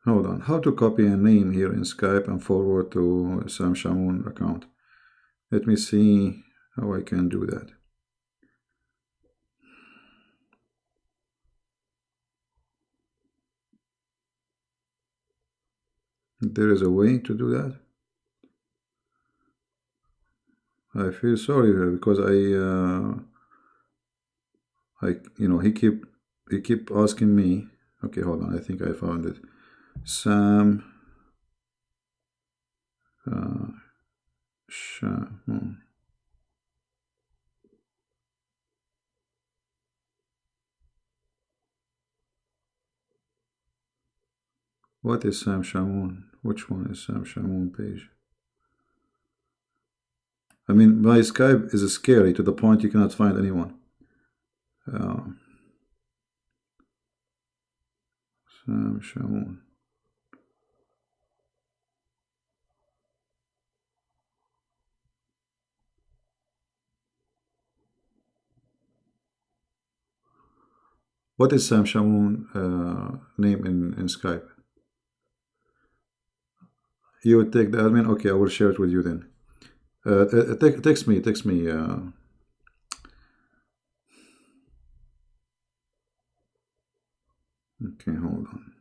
Hold on. How to copy a name here in Skype and forward to Sam Shamoun account? Let me see how I can do that. There is a way to do that. I feel sorry because you know, he keep asking me. Okay, hold on. I think I found it. Sam Shamoun. What is Sam Shamoun? Which one is Sam Shamoun page? I mean, my Skype is scary to the point you cannot find anyone. Sam Shamoun. What is Sam Shamoun name in Skype? You would take the admin? Okay, I will share it with you then. Text me. Okay, hold on.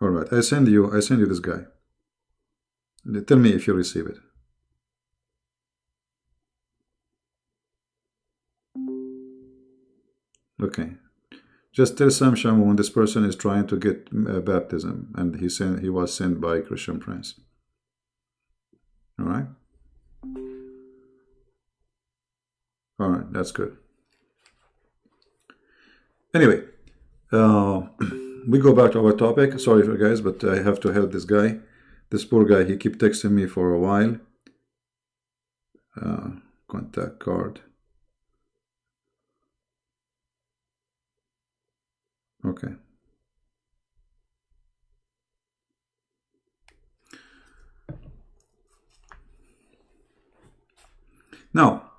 All right, I send you this guy. Tell me if you receive it. Okay. Just tell Sam Shamoun this person is trying to get baptism, and he was sent by Christian Prince. All right. All right, that's good. Anyway, we go back to our topic. Sorry for guys, but I have to help this guy. This poor guy, he keep texting me for a while. Contact card. Okay. Now,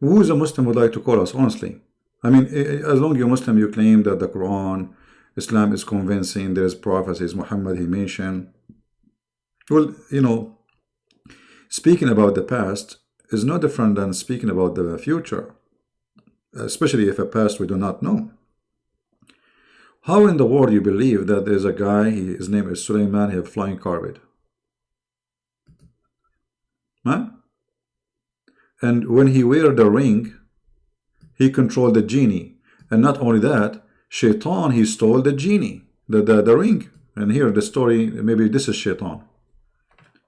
who is a Muslim would like to call us, honestly? I mean, as long as you're Muslim, you claim that the Quran, Islam is convincing, there's prophecies, Muhammad, he mentioned. Well, you know, speaking about the past is no different than speaking about the future, especially if a past we do not know. How in the world you believe that there's a guy, his name is Suleiman, he have flying carpet? Huh? And when he wear the ring, he controlled the genie. And not only that, Shaitan, he stole the genie, the ring. And here the story, maybe this is Shaitan.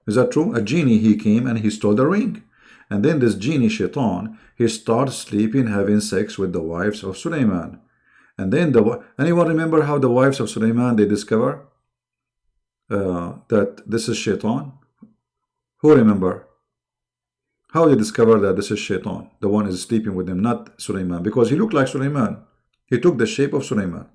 Is that true? A genie, he came and he stole the ring. And then this genie, Shaitan, he started sleeping, having sex with the wives of Suleiman. And then, anyone remember how the wives of Suleiman, they discover that this is Shaitan? Who remember? How they discover that this is Shaitan? The one is sleeping with them, not Suleiman. Because he looked like Suleiman. He took the shape of Suleiman.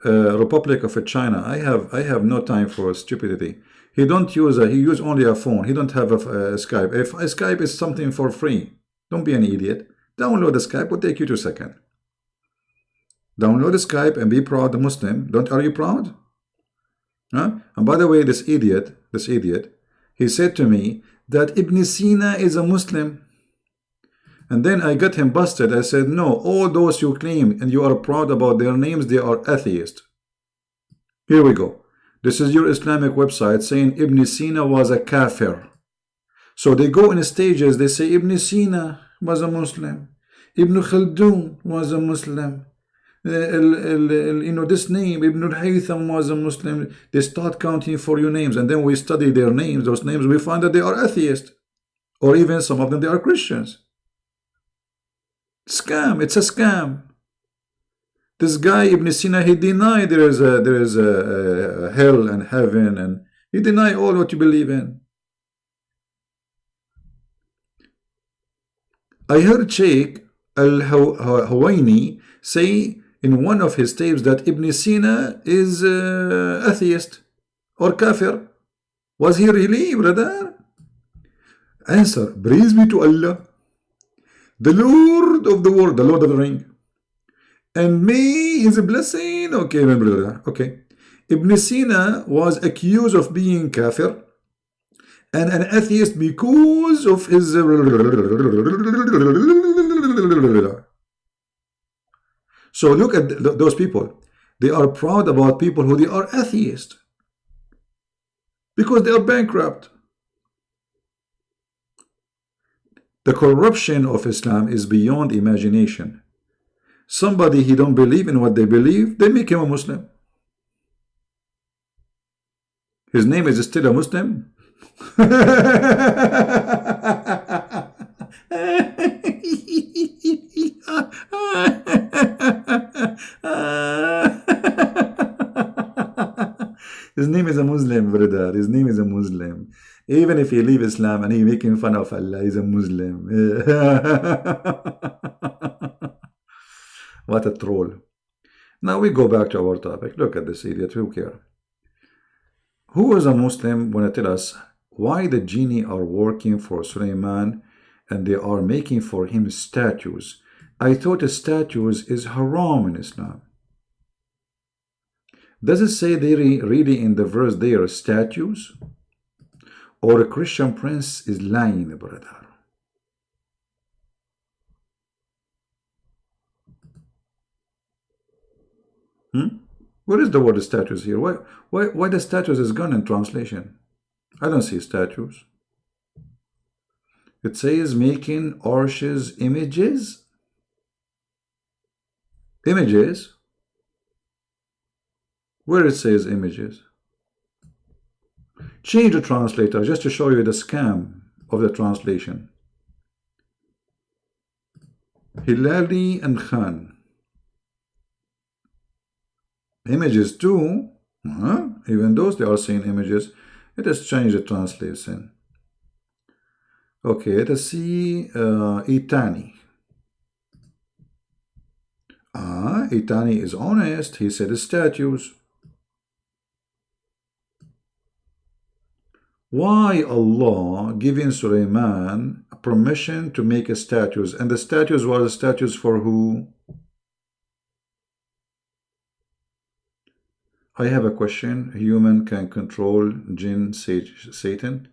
Republic of China. I have no time for stupidity. He don't use he use only a phone. He don't have a Skype. If a Skype is something for free, don't be an idiot. Download the Skype. Will take you 2 seconds. Download the Skype and be proud Muslim. Are you proud? Huh? And by the way, this idiot, he said to me that Ibn Sina is a Muslim. And then I got him busted. I said, no, all those you claim and you are proud about their names, they are atheists. Here we go. This is your Islamic website saying Ibn Sina was a kafir. So they go in stages. They say Ibn Sina was a Muslim. Ibn Khaldun was a Muslim. This name, Ibn al-Haytham was a Muslim. They start counting for you names. And then we study their names. Those names, we find that they are atheists. Or even some of them, they are Christians. Scam. It's a scam. This guy Ibn Sina, he denied there is a hell and heaven, and he denied all what you believe in. I heard Sheikh Al-Hawaini say in one of his tapes that Ibn Sina is atheist or kafir. Was he really, brother? Answer: praise be to Allah, the Lord of the world, the Lord of the Ring. And may his blessing, okay, my brother, okay. Ibn Sina was accused of being kafir and an atheist because of his... So look at those people. They are proud about people who they are atheists because they are bankrupt. The corruption of Islam is beyond imagination. Somebody he don't believe in what they believe, they make him a Muslim. His name is still a Muslim. His name is a Muslim, brother. His name is a Muslim. Even if he leave Islam and he making fun of Allah, he's a Muslim. What a troll. Now we go back to our topic. Look at this idiot. Who cares? Who was a Muslim when I tell us why the genie are working for Sulaiman and they are making for him statues? I thought statues is haram in Islam. Does it say they really in the verse they are statues? Or a Christian prince is lying, brother? Where is the word statues here? Why the statues is gone in translation? I don't see statues. It says making arches images. Images? Where it says images? Change the translator just to show you the scam of the translation. Hilali and Khan. Images too. Even those they are saying images. Let us change the translation. Okay, let us see Itani. Itani is honest. He said statues. Why Allah giving Sulaiman permission to make statues? And the statues were the statues for who? I have a question. Human can control jinn, Satan?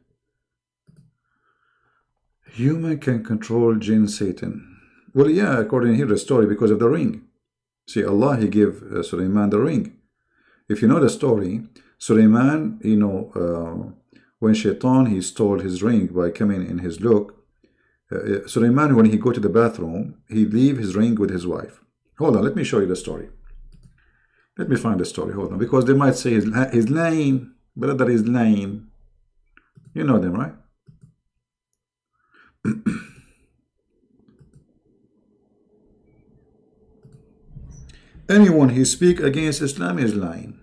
Human can control jinn, Satan. Well, yeah, according here the story, because of the ring. See, Allah, he gave Sulaiman the ring. If you know the story, Sulaiman, when Shaitan, he stole his ring by coming in his look. Sulaiman, when he go to the bathroom, he leave his ring with his wife. Hold on, let me show you the story. Let me find the story. Hold on, because they might say he's lying. Brother is lying. You know them, right? Anyone who speak against Islam is lying.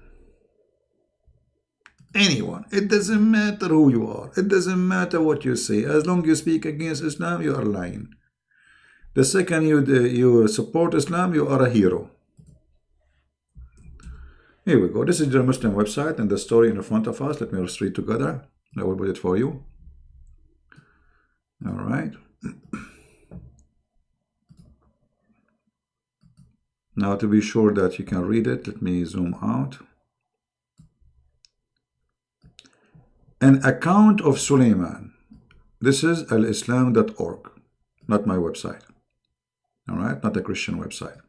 Anyone. It doesn't matter who you are. It doesn't matter what you say. As long as you speak against Islam, you are lying. The second you support Islam, you are a hero. Here we go. This is the Muslim website and the story in front of us. Let me just read together. I will put it for you. All right. Now, to be sure that you can read it, let me zoom out. an account of Suleiman. This is alislam.org, not my website. All right, not a Christian website.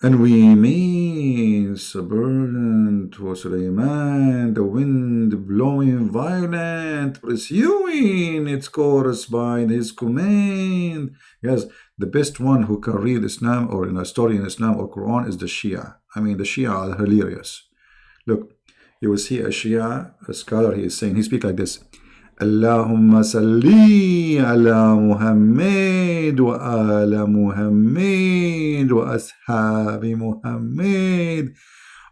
And we made a burden to Suleiman, the wind blowing violent, pursuing its course by his command. Yes, the best one who can read Islam or in a story in Islam or Quran is the Shia. I mean, the Shia are hilarious. Look, you will see a Shia, a scholar, he is saying, he speaks like this. Allahumma salli ala Muhammad wa ala Muhammad wa ashabi Muhammad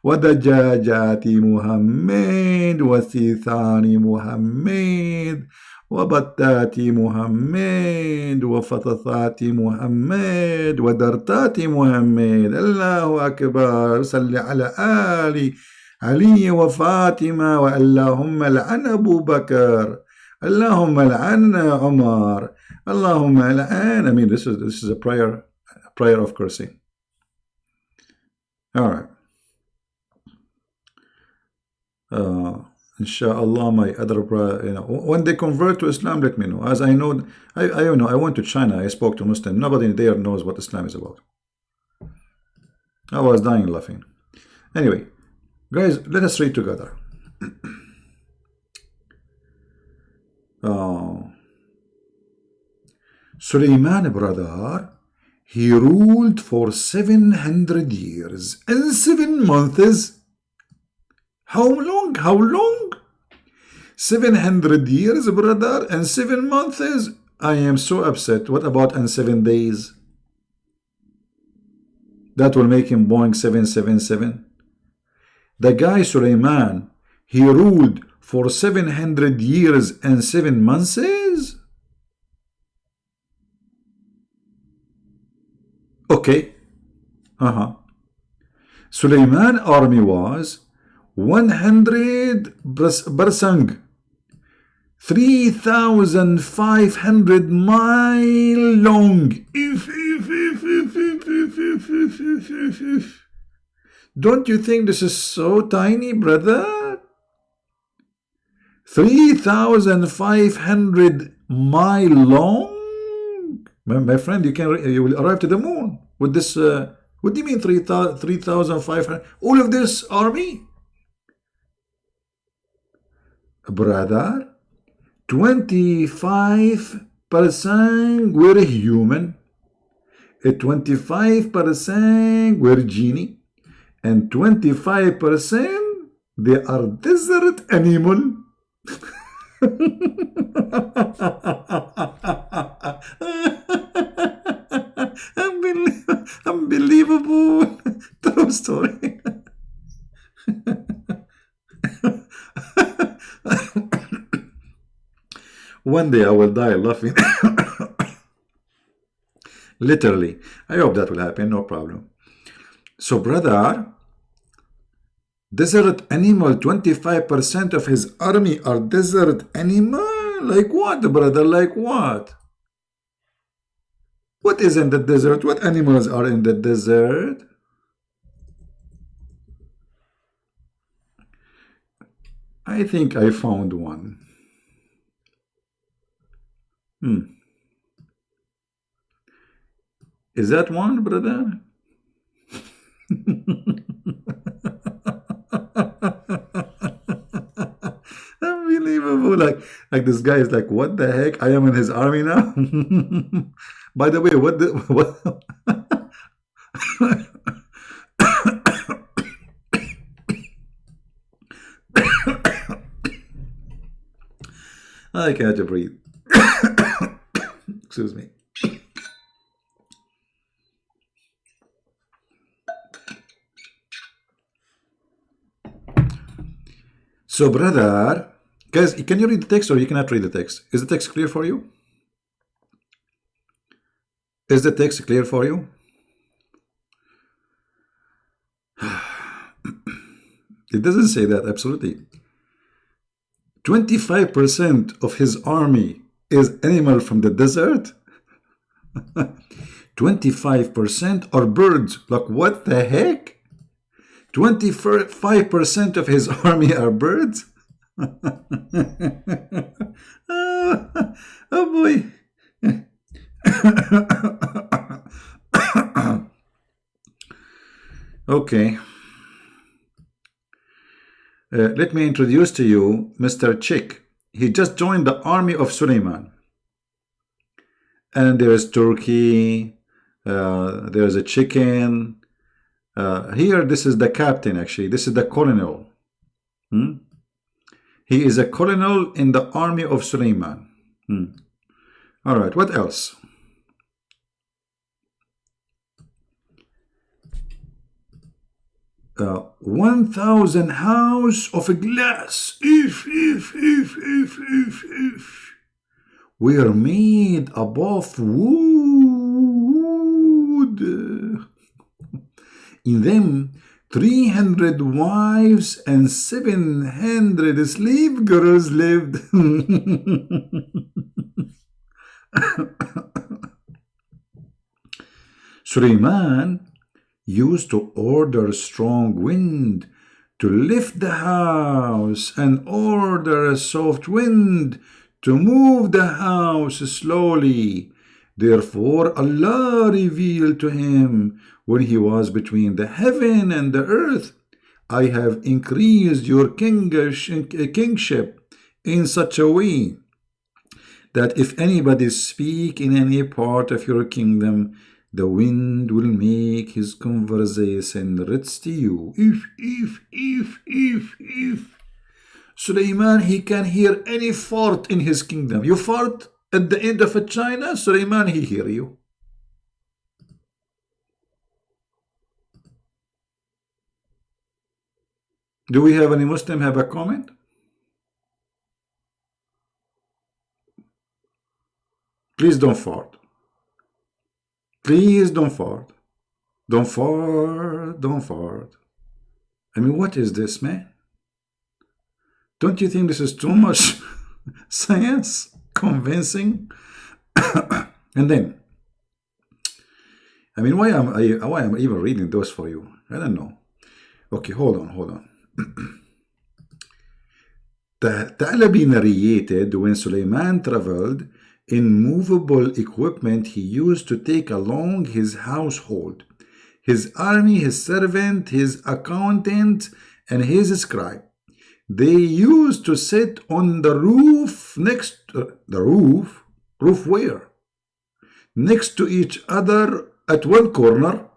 wa dajajati Muhammad wa sithani Muhammad wa battati Muhammad wa fatathati Muhammad wa dartati Muhammad. Allahu Akbar. Salli ala Ali Ali wa Fatima wa Allahumma al'an Abu Bakr. Allahumma al'an Umar. Allahumma al'an. I mean, this is a prayer of cursing. All right. Inshallah, my other when they convert to Islam, let me know. As I know, I went to China. I spoke to Muslim. Nobody there knows what Islam is about. I was dying laughing. Anyway, guys, let us read together. Suleiman, brother, he ruled for 700 years and 7 months. How long? How long? 700 years, brother, and 7 months. I am so upset. What about and 7 days? That will make him Boeing 777. The guy Suleiman, he ruled for 700 years and 7 months. Okay. Suleiman army was 100 Barsang, 3,500 mile long. Don't you think this is so tiny, brother? 3,500 mile long? My friend, you will arrive to the moon with this. What do you mean 3,500? All of this army? Brother, 25% were human, 25% were genie, and 25% they are desert animal. Unbelievable. True story. One day I will die laughing. Literally. I hope that will happen, no problem. So, brother, desert animal, 25% of his army are desert animal? Like what, brother? Like what? What is in the desert? What animals are in the desert? I think I found one. Is that one, brother? Unbelievable. Like this guy is like, what the heck? I am in his army now. By the way, what I can't breathe. Excuse me. So, brother, guys, can you read the text or you cannot read the text? Is the text clear for you? Is the text clear for you? It doesn't say that, absolutely. 25% of his army is animal from the desert. 25% are birds. Like, what the heck? 25% of his army are birds? Oh boy. Okay. Let me introduce to you Mr. Chick. He just joined the army of Suleiman. And there is turkey, there's a chicken. Here, this is the captain, actually. This is the colonel. He is a colonel in the army of Suleiman. All right, what else? Uh, 1,000 house of glass. If. Were made above wood. In them, 300 wives and 700 slave girls lived. Suleiman used to order strong wind to lift the house and order a soft wind to move the house slowly. Therefore Allah revealed to him when he was between the heaven and the earth, I have increased your kingship in such a way that if anybody speak in any part of your kingdom, the wind will make his conversation reach to you. If. Suleiman, he can hear any fart in his kingdom. You fart at the end of a China, Suleiman, he hear you. Do we have any Muslim have a comment? Please don't fart. Please don't fart. Don't fart. Don't fart. I mean, what is this, man? Don't you think this is too much science? Convincing? And then, I mean, why am I even reading those for you? I don't know. Okay, hold on. The Thalabi narrated when Suleiman traveled in movable equipment he used to take along his household, his army, his servant, his accountant, and his scribe. They used to sit on the roof roof where? Next to each other at one corner.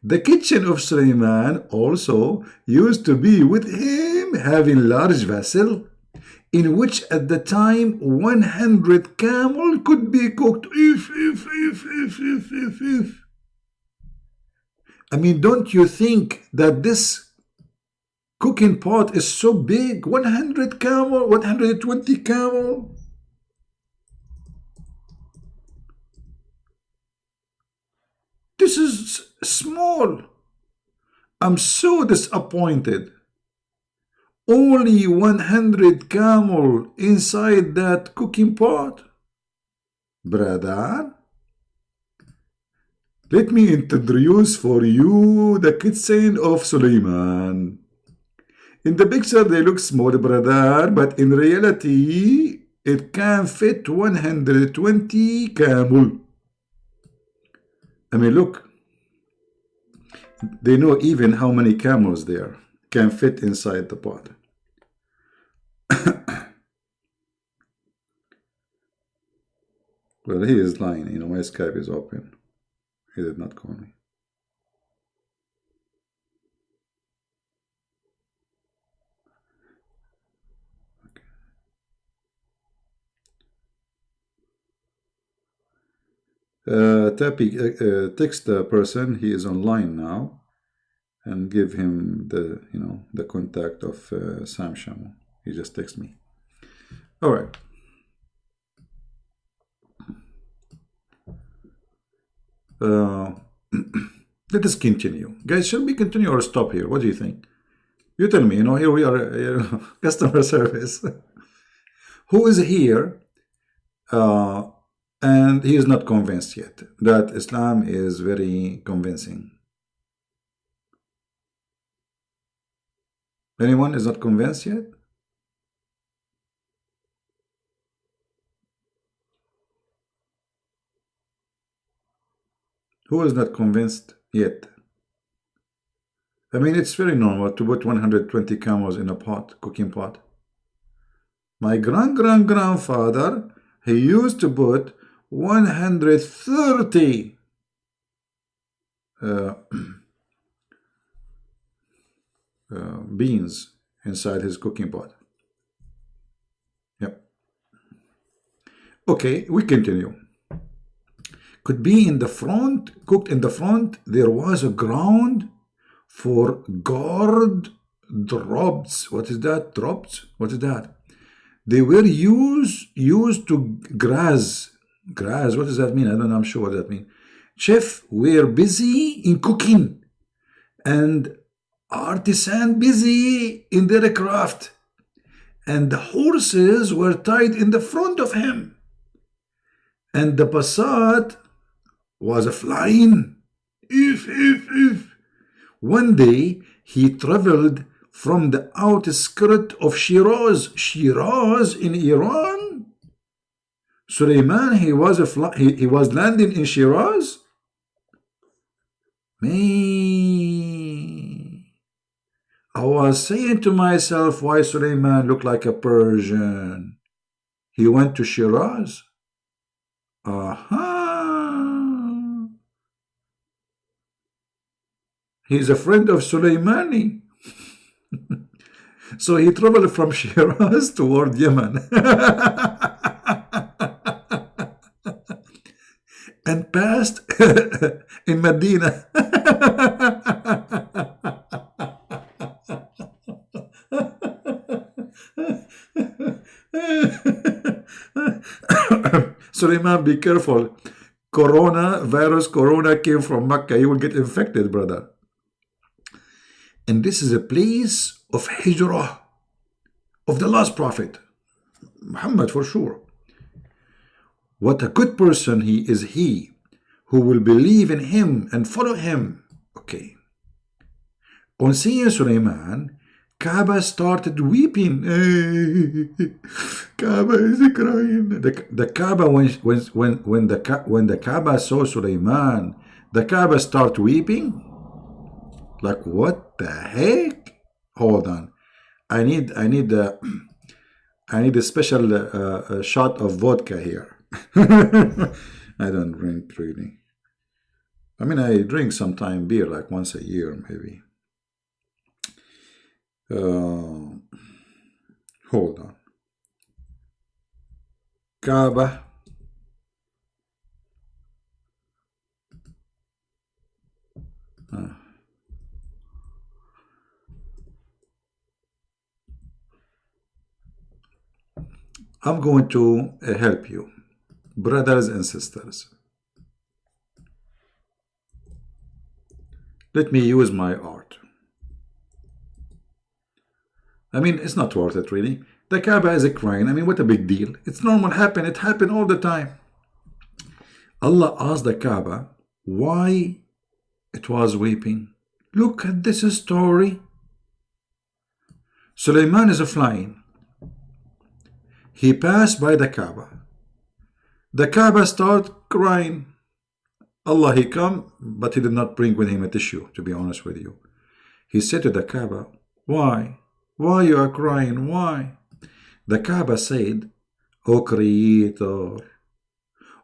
The kitchen of Suleiman also used to be with him, having large vessel, in which at the time 100 camel could be cooked. If. I mean, don't you think that this cooking pot is so big? 100 camel, 120 camel. This is small. I'm so disappointed. Only 100 camel inside that cooking pot. Brother, let me introduce for you the kitchen of Suleiman. In the picture they look small, brother, but in reality it can fit 120 camel. I mean, look, they know even how many camels there can fit inside the pot. Well, he is lying. You know, my Skype is open. He did not call me. Text the person, he is online now, and give him the the contact of Sam Shamu. He just texted me. All right. Let us continue, guys. Shall we continue or stop here? What do you think? You tell me. Here we are, customer service. Who is here? And he is not convinced yet. That Islam is very convincing. Anyone is not convinced yet? Who is not convinced yet? I mean, it's very normal to put 120 camels in a pot, cooking pot. My grandfather, he used to put 130 beans inside his cooking pot. Yep. Okay, we continue. Could be in the front, cooked in the front. There was a ground for gourd drops. What is that? Drops? What is that? They were used to graze. Graze, what does that mean? I don't know, I'm sure what that means. Chefs were busy in cooking and artisan busy in their craft. And the horses were tied in the front of him. And the Passat was flying. If. One day he traveled from the outskirts of Shiraz in Iran. Suleiman, he was landing in Shiraz. Me, I was saying to myself, why Suleiman looked like a Persian? He went to Shiraz. Aha! He's a friend of Suleimani. So he traveled from Shiraz toward Yemen. And passed in Medina. Suleiman, be careful. Corona came from Mecca. You will get infected, brother. And this is a place of hijrah of the last prophet, Muhammad, for sure. What a good person he who will believe in him and follow him. Okay. On seeing Suleiman, Kaaba started weeping. Kaaba is crying. The Kaaba, when the Kaaba saw Suleiman, the Kaaba started weeping. Like, what the heck? Hold on. I need a special shot of vodka here. I don't drink really. I mean, I drink sometime beer, like once a year, maybe. Hold on. Kaaba. I'm going to help you, brothers and sisters. Let me use my art. I mean, it's not worth it, really. The Kaaba is a crime. I mean, what a big deal. It's normal. It happened all the time. Allah asked the Kaaba why it was weeping. Look at this story. Suleiman is flying. He passed by the Kaaba. The Kaaba started crying. Allah, he come, but he did not bring with him a tissue, to be honest with you. He said to the Kaaba, why? Why you are crying? Why? The Kaaba said, O Creator,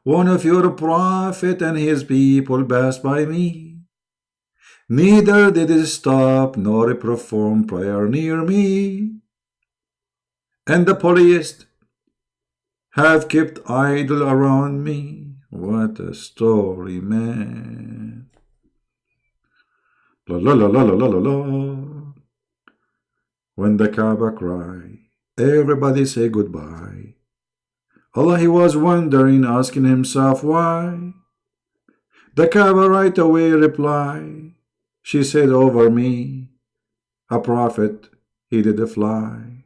one of your prophet and his people passed by me. Neither did he stop nor perform prayer near me. And the polytheists have kept idol around me. What a story, man. La la la la la la la la. When the Kaaba cried, everybody say goodbye. Allah, he was wondering, asking himself why. The Kaaba right away replied. She said over me, a prophet, he did fly,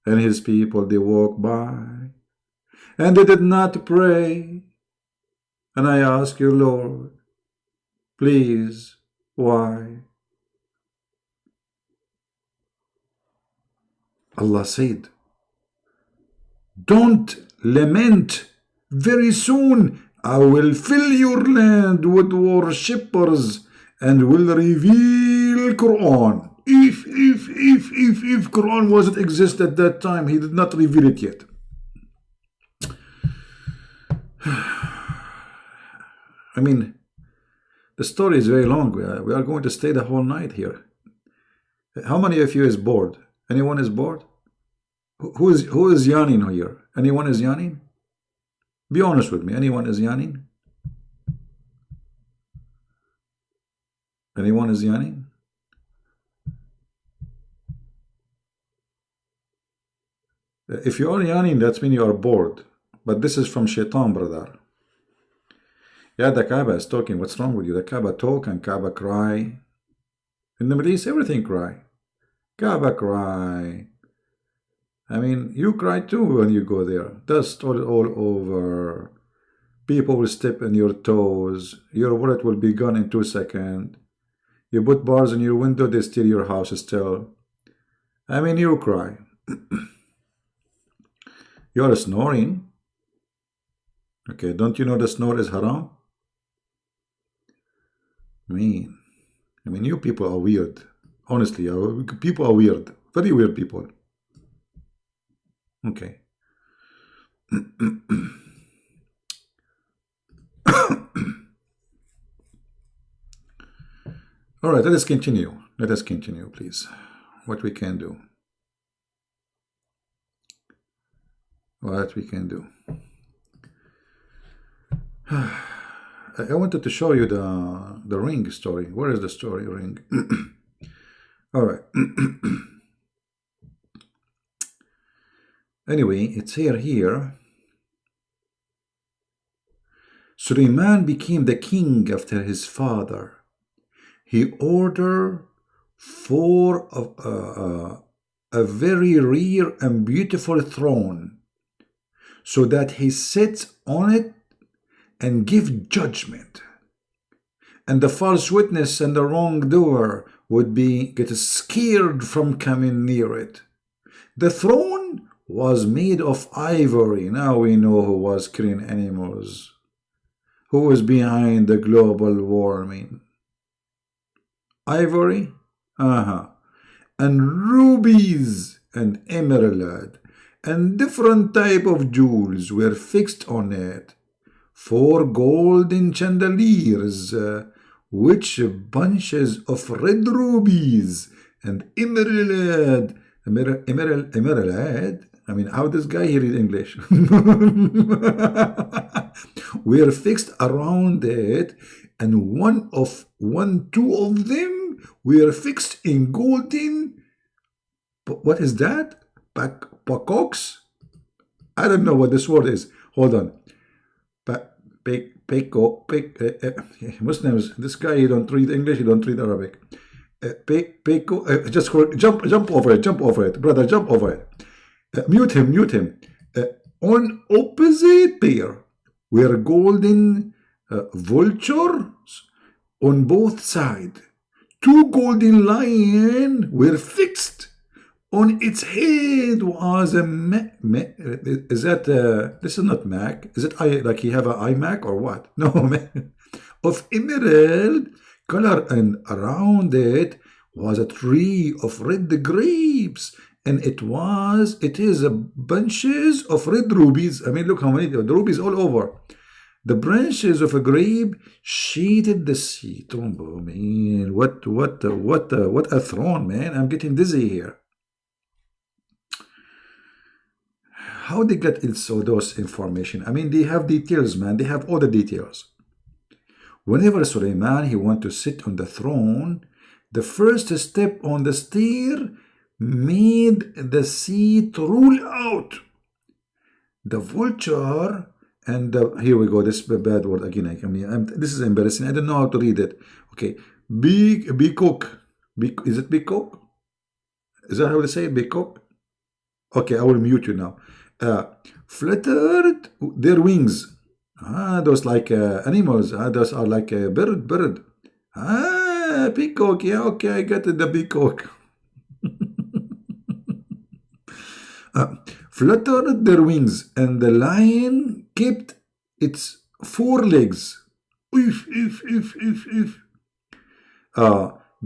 and his people they walk by, and they did not pray. And I ask you, Lord, please, why? Allah said, don't lament. Very soon I will fill your land with worshippers and will reveal Quran. If Quran wasn't exist at that time, he did not reveal it yet. I mean, the story is very long. We are going to stay the whole night here. How many of you is bored? Anyone is bored? Who is yawning here? Anyone is yawning? Be honest with me. Anyone is yawning? Anyone is yawning? If you are yawning, that means you are bored. But this is from Shaitan, brother. Yeah, the Kaaba is talking. What's wrong with you? The Kaaba talk and Kaaba cry. In the Middle East, everything cry. Kaaba cry. I mean, you cry too when you go there. Dust all over. People will step on your toes. Your wallet will be gone in 2 seconds. You put bars in your window, they steal your house still. I mean, you cry. You are snoring. Okay, don't you know the snore is haram? I mean, you people are weird. Honestly, people are weird. Very weird people. Okay. All right, let us continue. Let us continue, please. What we can do. What we can do. I wanted to show you the ring story. Where is the story ring? All right. Anyway, it's here. Suleiman became the king after his father. He ordered for a very rare and beautiful throne, so that he sits on it and give judgment. And the false witness and the wrongdoer would get scared from coming near it. The throne was made of ivory. Now we know who was killing animals. Who was behind the global warming? Ivory? And rubies and emerald and different type of jewels were fixed on it. 4 golden chandeliers, which bunches of red rubies and emerald. I mean, how this guy here read English? Were fixed around it, and two of them were fixed in golden. What is that? Peacocks? I don't know what this word is. Hold on. Muslims, this guy, you don't read English, you don't read Arabic. Just jump over it, brother, jump over it. Mute him. On opposite pair were golden vultures on both sides. 2 golden lions were fixed. On its head was a is that this is not Mac? Is it like he have an iMac or what? No, of emerald color, and around it was a tree of red grapes, and it is bunches of red rubies. I mean, look how many the rubies all over. The branches of a grape shaded the sea. Oh man, what a throne, man! I'm getting dizzy here. How they get also those information? I mean, they have details, man. They have all the details. Whenever Suleiman, he want to sit on the throne, the first step on the stair made the sea to roll out. The vulture and here we go. This is a bad word again. I mean, this is embarrassing. I don't know how to read it. Okay, peacock. Is it peacock? Is that how they say it? Peacock? Okay, I will mute you now. Fluttered their wings. Those like animals. Those are like a bird. Peacock. Yeah, okay, I got it, the peacock. fluttered their wings, and the lion kept its four legs. If.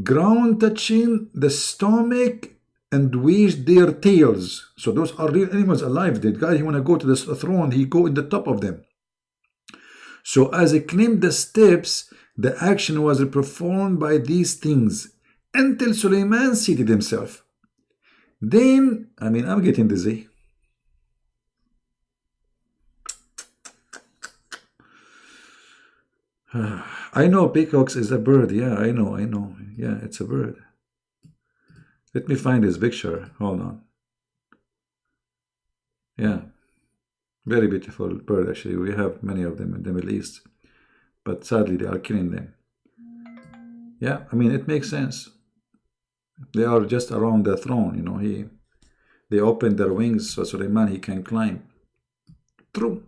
Ground touching the stomach and waged their tails. So those are real animals alive. The guy, he want to go to the throne, he go in the top of them. So as he climbed the steps, the action was performed by these things until Suleiman seated himself. Then, I'm getting dizzy. I know peacocks is a bird. Yeah, I know. Yeah, it's a bird. Let me find his picture. Hold on. Yeah, very beautiful bird actually. We have many of them in the Middle East, but sadly they are killing them. Yeah, it makes sense. They are just around the throne, they open their wings so Suleiman he can climb. True.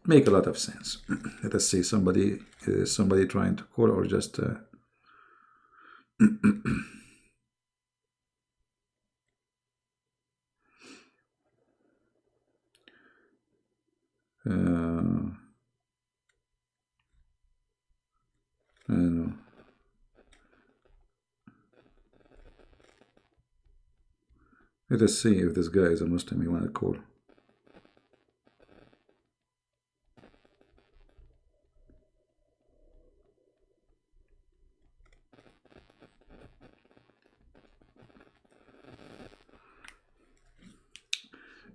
Make a lot of sense. Let us see somebody trying to call or just I don't know. Let us see if this guy is a Muslim you want to call.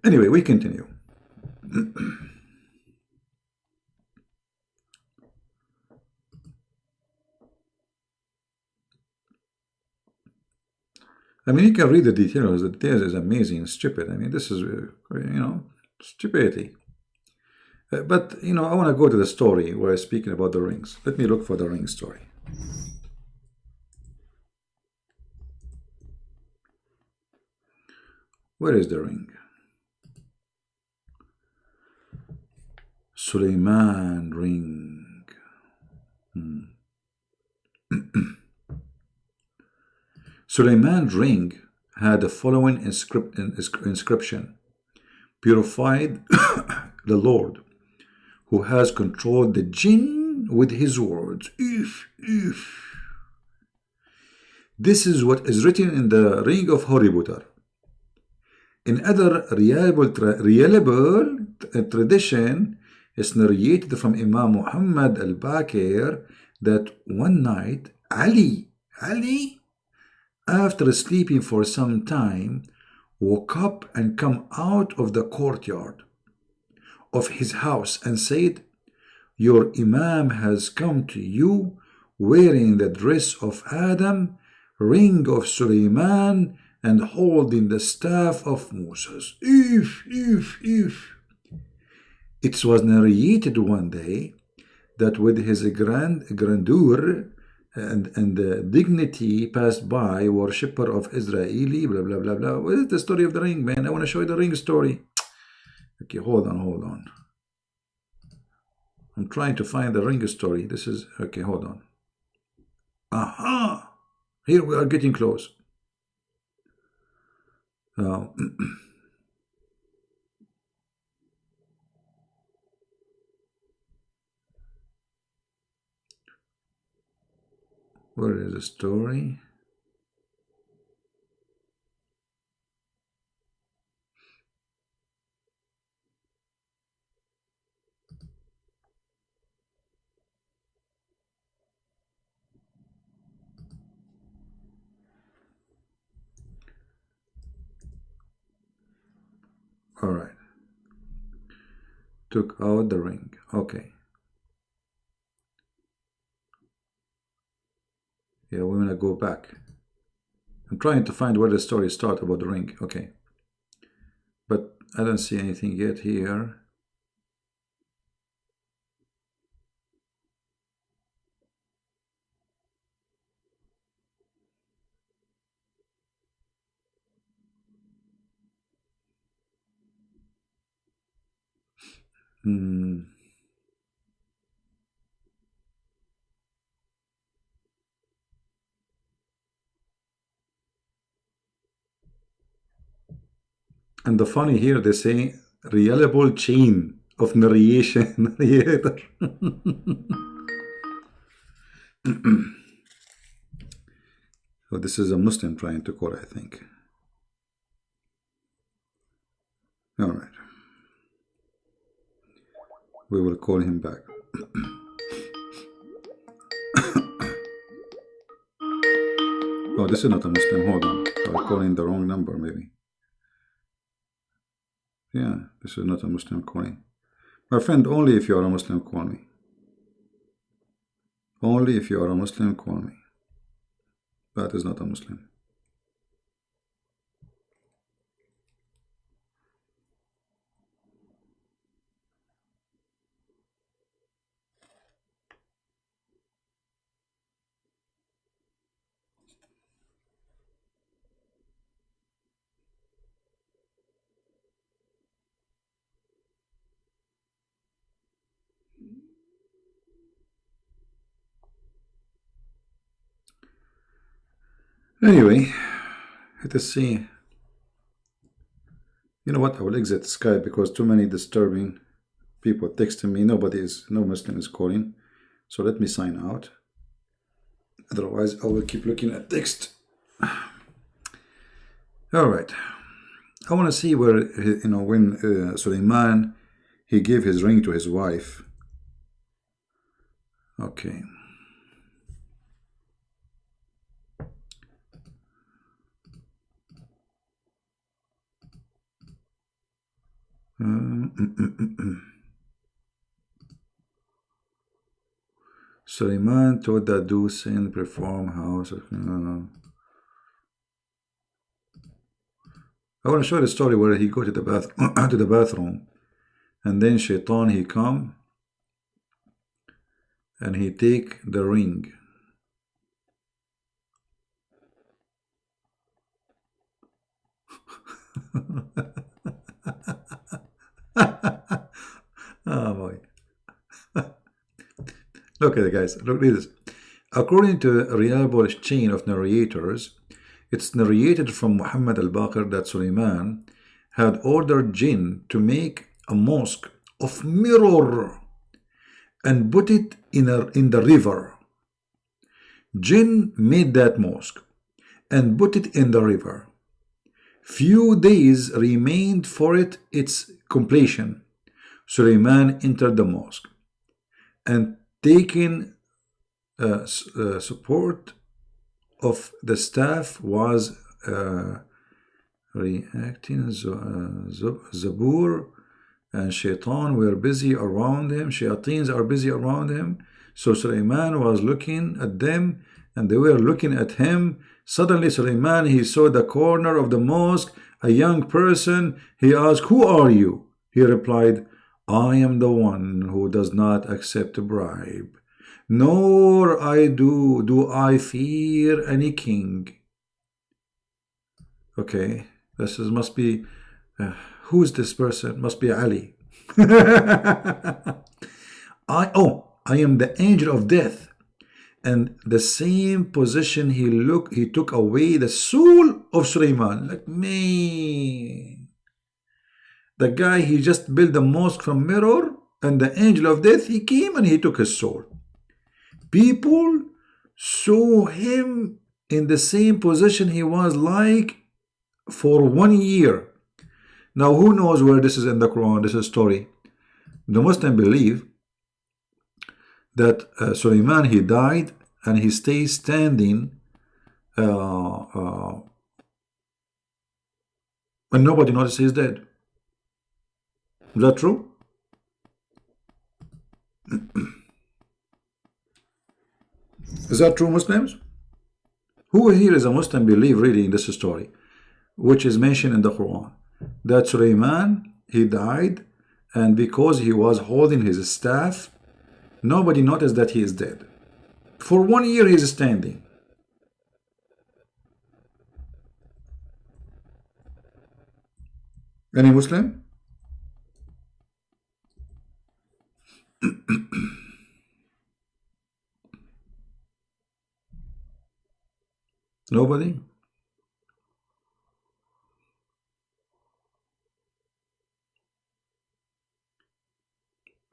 Anyway, we continue. You can read the details. The details is amazing, stupid. This is, stupidity. But, I want to go to the story where I'm speaking about the rings. Let me look for the ring story. Where is the ring? Suleiman ring. Suleiman's ring had the following inscription: purified the Lord, who has controlled the jinn with his words. This is what is written in the ring of Harry Potter. In other reliable tradition, is narrated from Imam Muhammad al-Baqir that one night Ali, after sleeping for some time, woke up and come out of the courtyard of his house and said, "Your Imam has come to you wearing the dress of Adam, ring of Suleiman, and holding the staff of Moses." It was narrated one day that with his grandeur and the dignity passed by worshipper of Israeli, blah, blah, blah, blah. What is the story of the ring, man? I want to show you the ring story. Okay, hold on. I'm trying to find the ring story. This is, okay, hold on. Aha! Here we are getting close. Where is the story? All right. Took out the ring. Okay. Yeah, we're gonna go back. I'm trying to find where the story starts about the ring. Okay. But I don't see anything yet here. And the funny here, they say reliable chain of narration. Narrator. So this is a Muslim trying to call, I think. All right. We will call him back. Oh, this is not a Muslim. Hold on. I'm calling the wrong number, maybe. Yeah, this is not a Muslim calling. My friend, only if you are a Muslim, call me. Only if you are a Muslim, call me. That is not a Muslim. Anyway, let us see. You know what? I will exit Skype because too many disturbing people texting me. No Muslim is calling. So let me sign out. Otherwise, I will keep looking at text. All right. I want to see where, when Suleiman, he gave his ring to his wife. Okay. Suleiman told the Dusin perform house. I want to show the story where he go to the bathroom, and then Shaitan he come and he take the ring. Oh boy. Look at it, guys. Look at this. According to a reliable chain of narrators, it's narrated from Muhammad al-Baqir that Suleiman had ordered jinn to make a mosque of mirror and put it in the river. Jinn made that mosque and put it in the river. Few days remained for its completion. Suleiman entered the mosque and taking support of the staff was reacting. Zabur and Shaitan were busy around him. Shayateens are busy around him. So Suleiman was looking at them and they were looking at him. Suddenly Suleiman, he saw the corner of the mosque, a young person. He asked, "Who are you?" He replied, "I am the one who does not accept a bribe, nor do I fear any king." Okay, this must be, who is this person? Must be Ali. I am the angel of death. And the same position he took away the soul of Suleiman. Like, man, the guy, he just built the mosque from mirror, and the angel of death, he came and he took his soul. People saw him in the same position he was like for 1 year. Now, who knows where this is in the Quran? This is a story. The Muslims believe that Suleiman, he died and he stays standing and nobody notices he's dead. Is that true? Is that true, Muslims? Who here is a Muslim believe really in this story, which is mentioned in the Quran, that Suleiman, he died, and because he was holding his staff, nobody noticed that he is dead. For 1 year he is standing. Any Muslim? Nobody?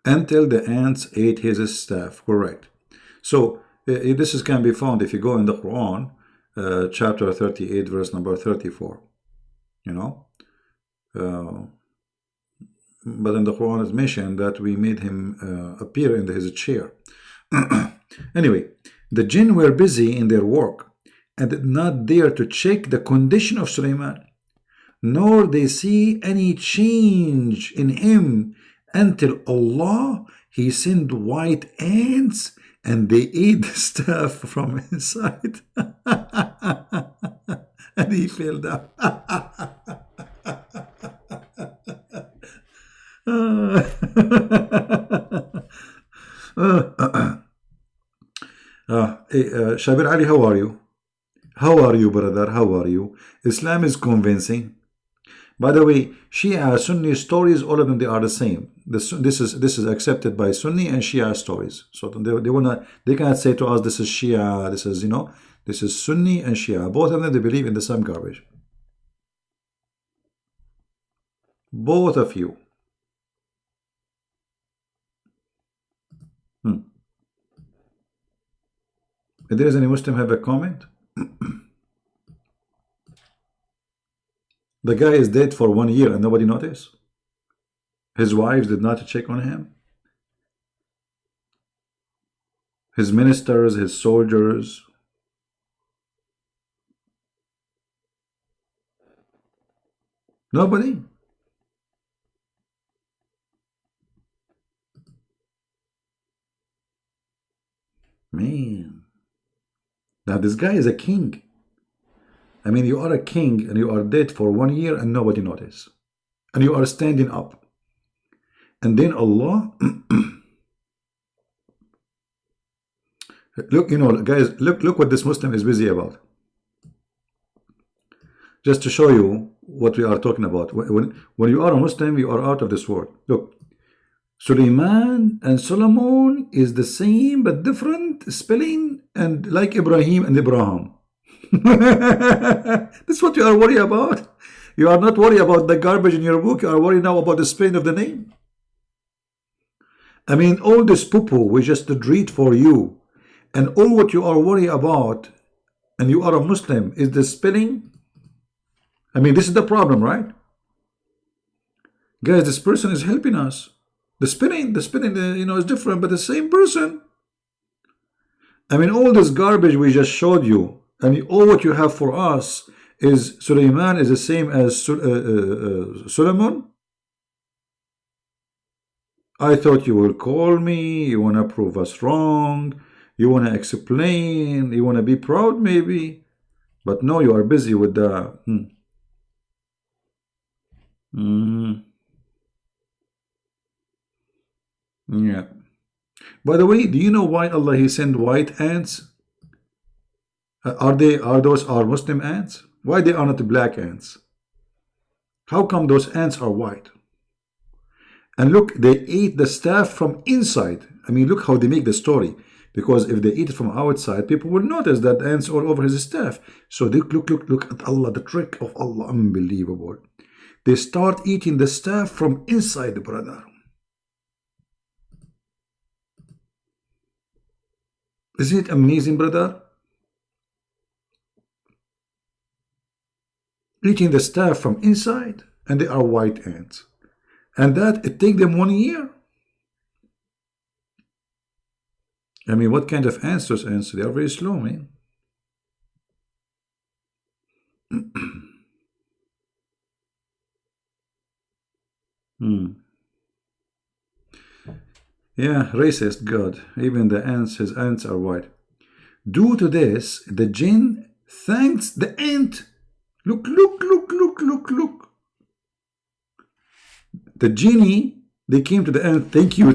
until the ants ate his staff. Correct. So this can be found if you go in the Quran, chapter 38, verse number 34. You know, but in the Quran it's mentioned that we made him appear in his chair. Anyway, the jinn were busy in their work and did not dare to check the condition of Sulaiman, nor they see any change in him until Allah, he sent white ants and they ate the staff from inside. And he fell down. Shabir Ali, how are you? How are you, brother? How are you? Islam is convincing. By the way, Shia, Sunni stories, all of them, they are the same. This is accepted by Sunni and Shia stories. So they cannot say to us, this is Shia, this is, this is Sunni and Shia. Both of them, they believe in the same garbage. Both of you. If there is any Muslim have a comment? The guy is dead for 1 year and nobody noticed. His wives did not check on him. His ministers, his soldiers. Nobody. Man. Now this guy is a king. I mean, you are a king and you are dead for 1 year and nobody noticed. And you are standing up. And then Allah, look, guys, look what this Muslim is busy about. Just to show you what we are talking about. When you are a Muslim, you are out of this world. Look, Suleiman and Solomon is the same but different spelling, and like Ibrahim and Abraham. That's what you are worried about. You are not worried about the garbage in your book. You are worried now about the spelling of the name. I mean, all this poo-poo we just read for you, and all what you are worried about, and you are a Muslim, is the spelling. I mean, this is the problem, right? Guys, this person is helping us. The spelling, is different, but the same person. I mean, all this garbage we just showed you, and all what you have for us is Suleiman is the same as Solomon. I thought you will call me, you want to prove us wrong, you want to explain, you want to be proud maybe, but no, you are busy with the... Yeah. By the way, do you know why Allah He sent white ants? Are those Muslim ants? Why they are not black ants? How come those ants are white? And look, they ate the staff from inside. I mean, look how they make the story. Because if they eat it from outside, people will notice that ants all over his staff. So look at Allah, the trick of Allah, unbelievable. They start eating the staff from inside, brother. Isn't it amazing, brother? Eating the staff from inside, and they are white ants. And that, it takes them 1 year. I mean, what kind of ants those ants? They are very slow, man. Yeah, racist God. Even the ants, his ants are white. Due to this, the jinn thanks the ant. Look. The genie, they came to the ant. Thank you,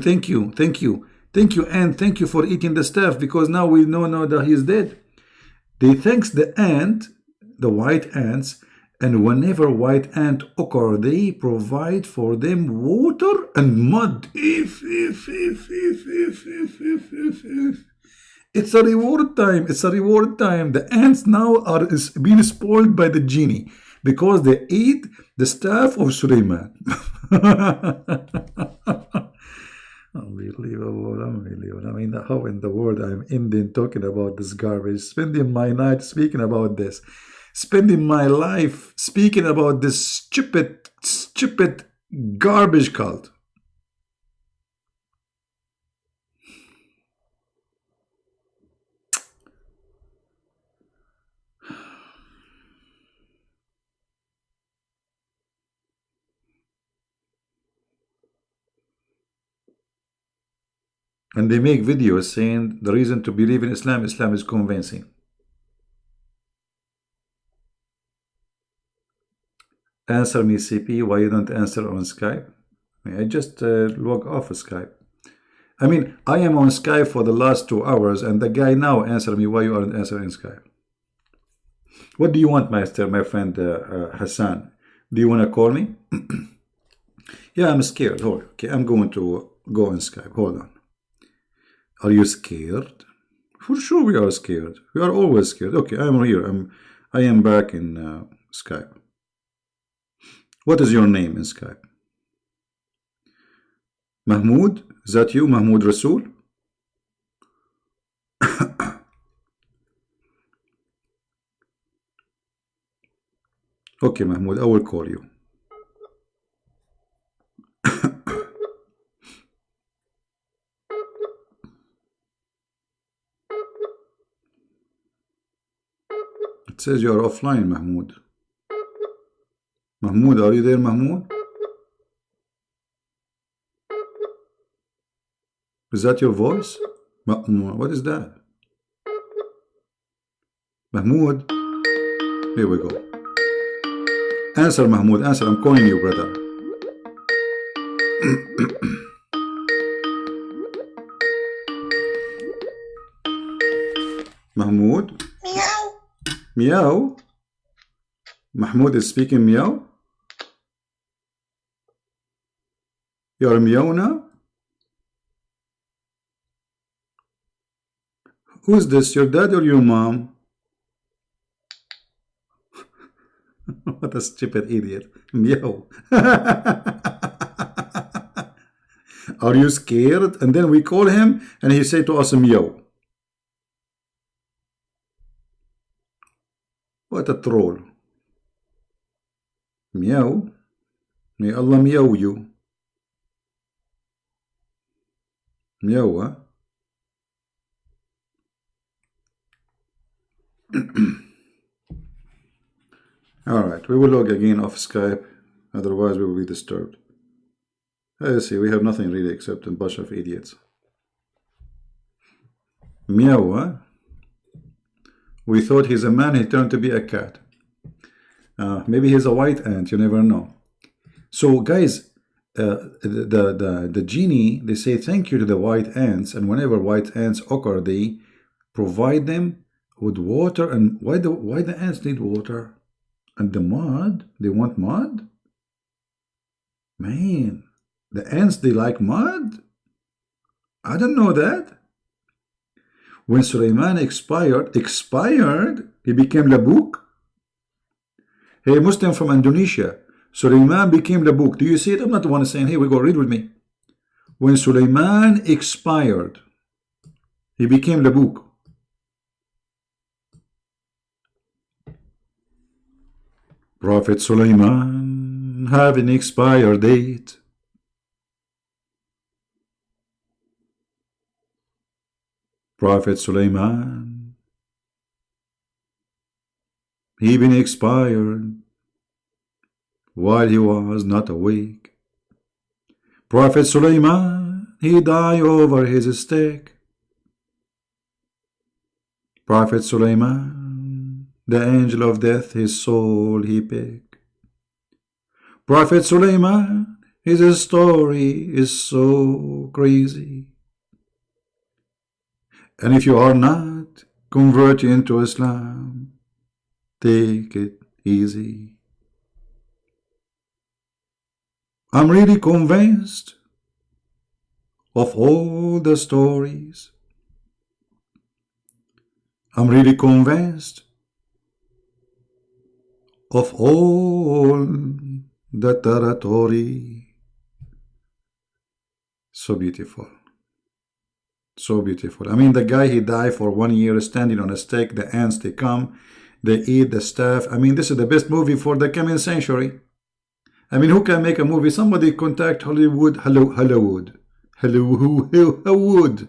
ant. Thank you for eating the staff, because now we know now that he is dead. They thanks the ant, the white ants, and whenever white ant occur, they provide for them water and mud. If. It's a reward time. The ants now are being spoiled by the genie because they ate the staff of Suleiman. Unbelievable, unbelievable. I mean, how in the world I'm Indian talking about this garbage, spending my night speaking about this, spending my life speaking about this stupid garbage cult. And they make videos saying the reason to believe in Islam, Islam is convincing. Answer me, CP, why you don't answer on Skype? I just log off Skype. I mean, I am on Skype for the last 2 hours, and the guy now answer me why you aren't answering Skype. What do you want, Master, my friend Hassan? Do you want to call me? Yeah, I'm scared. Hold on. Okay, I'm going to go on Skype. Hold on. Are you scared? For sure we are scared. We are always scared. Okay, I'm here. I am back in Skype. What is your name in Skype? Mahmoud? Is that you, Mahmoud Rasul? Okay, Mahmoud, I will call you. It says you are offline, Mahmoud. Mahmoud, are you there, Mahmoud? Is that your voice? What is that? Mahmoud? Here we go. Answer, Mahmoud, answer. I'm calling you, brother. Mahmoud? Meow. Meow? Mahmoud is speaking meow? You're a meow now? Who is this, your dad or your mom? What a stupid idiot. Meow. Are you scared? And then we call him and he say to us meow. What a troll. Meow. May Allah meow you. Meow, huh? Alright, we will log again off Skype, otherwise we will be disturbed. I see, we have nothing really except a bunch of idiots. Meow, huh? We thought he's a man, he turned to be a cat. Maybe he's a white ant, you never know. So guys, the genie, they say thank you to the white ants, and whenever white ants occur, they provide them with water. And why the ants need water? And the mud? They want mud? Man, the ants, they like mud? I don't know that. When Sulaiman expired, he became Labuk. Hey, Muslim from Indonesia, Sulaiman became Labuk. Do you see it? I'm not the one saying, here we go, read with me. When Sulaiman expired, he became Labuk. Prophet Sulaiman have an expired date. Prophet Sulaiman, he been expired while he was not awake. Prophet Sulaiman, he died over his stick. Prophet Sulaiman, the angel of death, his soul he picked. Prophet Sulaiman, his story is so crazy. And if you are not converted into Islam, take it easy. I'm really convinced of all the stories. I'm really convinced of all the territory. So beautiful. So beautiful. I mean, the guy, he died for 1 year standing on a stake. The ants, they come, they eat the staff. I mean, this is the best movie for the coming century. I mean, who can make a movie? Somebody contact Hollywood. Hollywood. Hollywood.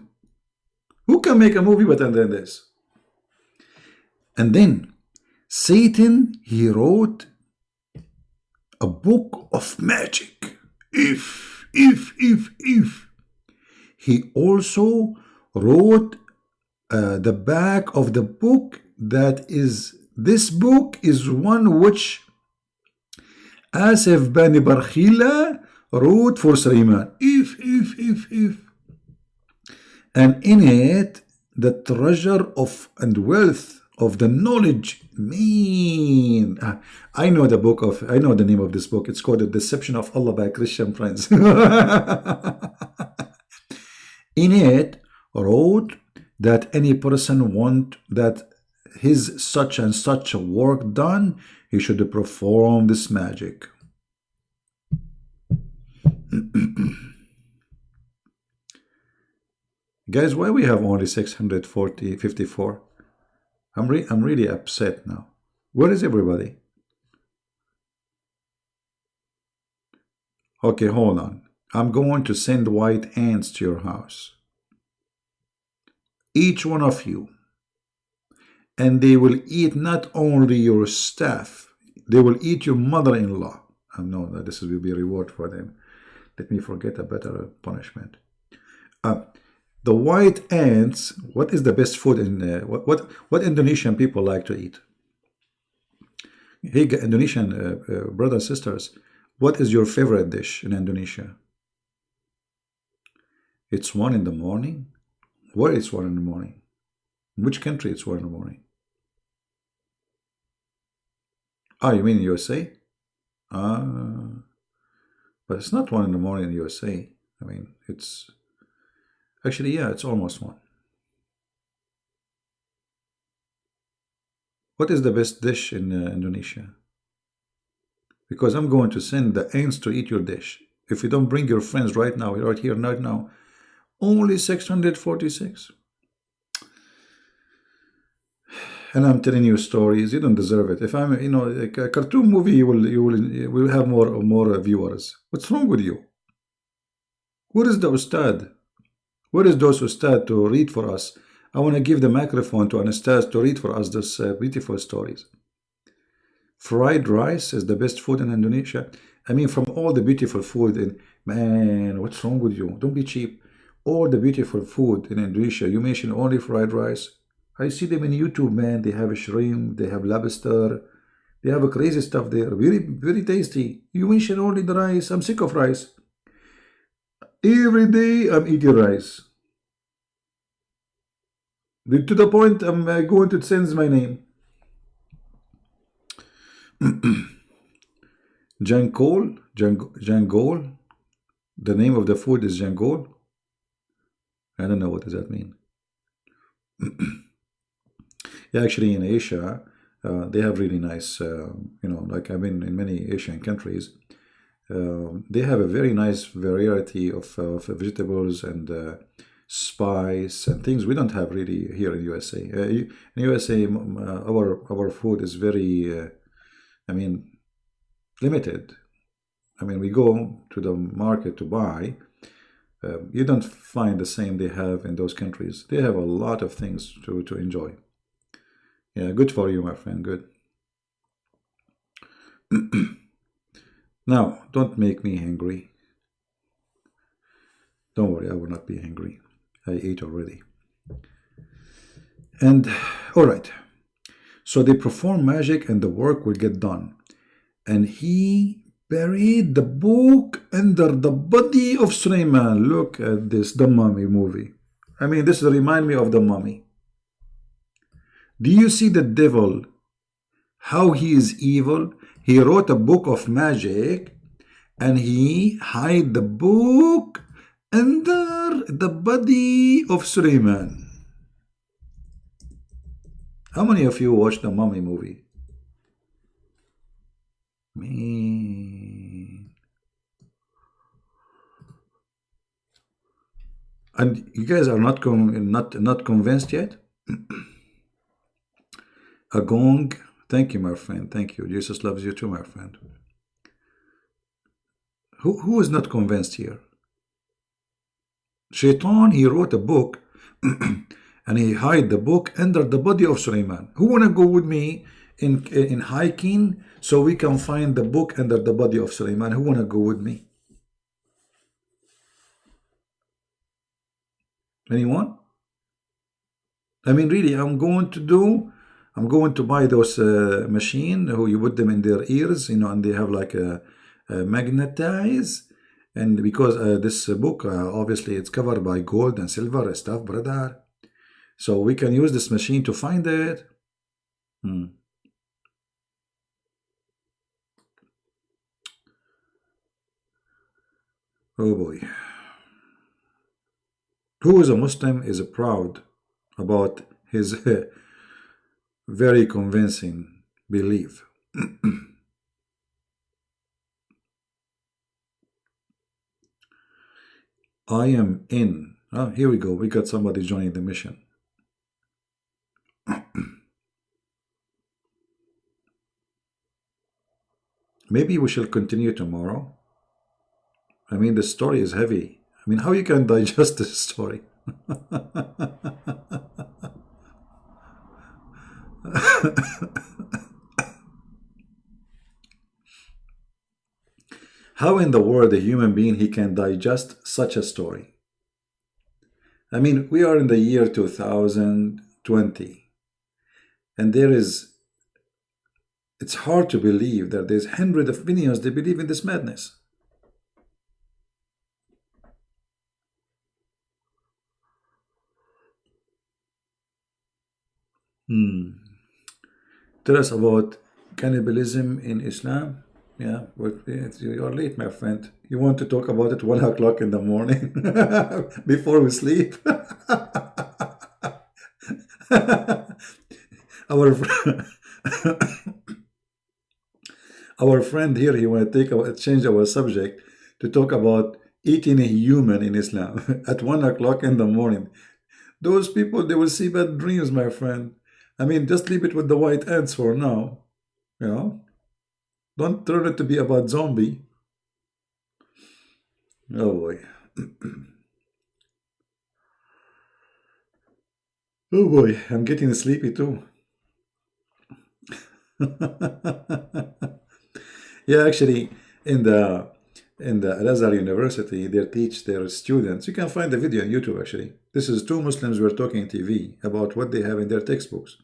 Who can make a movie better than this? And then Satan, he wrote a book of magic. If. He also wrote the back of the book, that is, this book is one which Asif Bani Barkhila wrote for Sulaiman. If. And in it, the treasure of and wealth of the knowledge. Man, I know the name of this book. It's called The Deception of Allah by Christian Prince. In it, wrote that any person want that his such and such work done, he should perform this magic. Guys, why we have only 654? I'm really upset now. Where is everybody? Okay, hold on. I'm going to send white ants to your house. Each one of you. And they will eat not only your staff, they will eat your mother-in-law. I know that this will be a reward for them. Let me forget a better punishment. The white ants, what is the best food in what Indonesian people like to eat? Hey, Indonesian brothers and sisters, what is your favorite dish in Indonesia? It's 1 in the morning. Where is 1 in the morning? In which country it's 1 in the morning? Ah, you mean in USA? But it's not 1 in the morning in USA. I mean, it's actually, yeah, it's almost 1. What is the best dish in Indonesia? Because I'm going to send the ants to eat your dish. If you don't bring your friends right now, right here, right now, only 646. And I'm telling you stories. You don't deserve it. If I'm, a cartoon movie, you will have more viewers. What's wrong with you? Where is the ustad? Where is those ustad to read for us? I want to give the microphone to an ustad to read for us these beautiful stories. Fried rice is the best food in Indonesia. I mean, from all the beautiful food in, man, what's wrong with you? Don't be cheap. All the beautiful food in Indonesia, you mention only fried rice. I see them in YouTube, man. They have a shrimp, they have lobster, they have a crazy stuff there. Very, very tasty. You mention only the rice. I'm sick of rice. Every day I'm eating rice. To the point I'm going to change my name. Jangol. The name of the food is Jangol. I don't know what does that mean. Yeah, actually in Asia, they have really nice, like I've been in many Asian countries. They have a very nice variety of vegetables and spice and things we don't have really here in USA. In USA, our food is very, limited. I mean, we go to the market to buy. You don't find the same they have in those countries. They have a lot of things to enjoy. Yeah, good for you, my friend, good. Now, don't make me angry. Don't worry, I will not be angry. I ate already. And, all right. So they perform magic and the work will get done. And he buried the book under the body of Sulaiman. Look at this, the Mummy movie. I mean, this reminds me of the Mummy. Do you see the devil? How he is evil? He wrote a book of magic and he hid the book under the body of Sulaiman. How many of you watched the Mummy movie? Man. And you guys are not convinced yet? A gong. Thank you, my friend. Thank you. Jesus loves you too, my friend. Who is not convinced here? Shaitan, he wrote a book and he hid the book under the body of Sulaiman. Who wanna go with me in hiking so we can find the book under the body of Sulaiman? Who wanna go with me? Anyone? I mean, really, I'm going to buy those machine who you put them in their ears, and they have like a magnetize. And because this book, obviously, it's covered by gold and silver and stuff, brother. So we can use this machine to find it. Oh boy. Who is a Muslim is proud about his very convincing belief. I am in. Oh, here we go. We got somebody joining the mission. Maybe we shall continue tomorrow. I mean, the story is heavy. I mean, how you can digest this story? How in the world a human being he can digest such a story? I mean, we are in the year 2020, and it's hard to believe that there's hundreds of millions that believe in this madness. Tell us about cannibalism in Islam. Yeah, but you are late, my friend. You want to talk about it 1 o'clock in the morning before we sleep? our our friend here, he want to change our subject to talk about eating a human in Islam at 1 o'clock in the morning. Those people, they will see bad dreams, my friend. I mean, just leave it with the white ants for now. Don't turn it to be about zombie. Oh boy. Oh boy, I'm getting sleepy too. Yeah, actually, in the Al-Azhar University, they teach their students. You can find the video on YouTube. Actually, this is two Muslims were talking TV about what they have in their textbooks.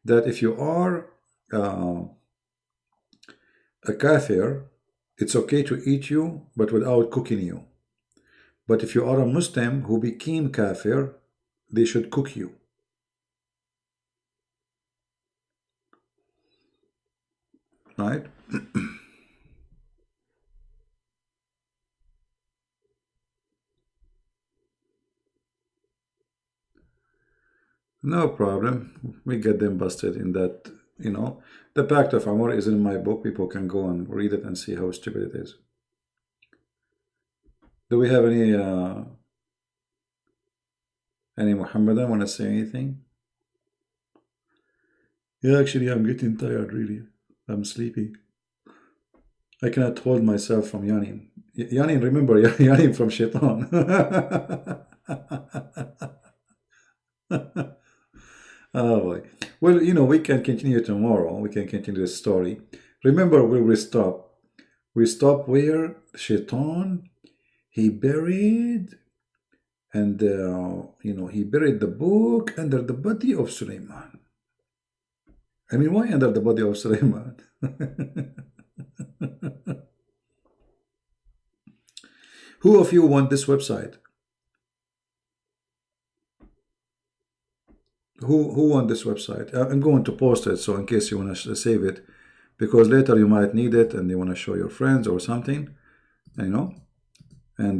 That if you are a kafir, it's okay to eat you, but without cooking you. But if you are a Muslim who became kafir, they should cook you. Right? No problem. We get them busted in that, The Pact of Amr is in my book. People can go and read it and see how stupid it is. Do we have any Muhammadan want to say anything? Yeah, actually, I'm getting tired, really. I'm sleepy. I cannot hold myself from yawning. Yawning, remember, yawning from shaitan. Oh boy. Well, we can continue tomorrow. We can continue the story. Remember where we stop. We stop where Shaitan, he buried, and he buried the book under the body of Sulaiman. I mean, why under the body of Sulaiman? Who of you want this website? Who want this website? I'm going to post it, so in case you want to save it, because later you might need it and you want to show your friends or something, and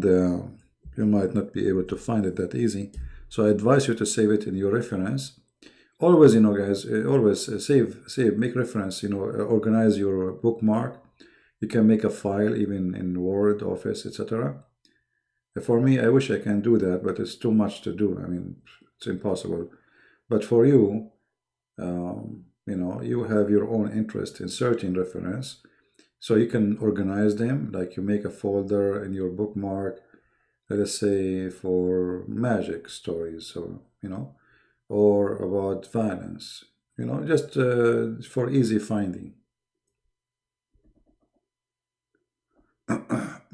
you might not be able to find it that easy. So I advise you to save it in your reference. Always, guys, always save, make reference, organize your bookmark. You can make a file even in Word, Office, etc. For me, I wish I can do that, but it's too much to do. I mean, it's impossible. But for you, you have your own interest in certain reference, so you can organize them. Like you make a folder in your bookmark, let us say for magic stories, or about violence. Just for easy finding.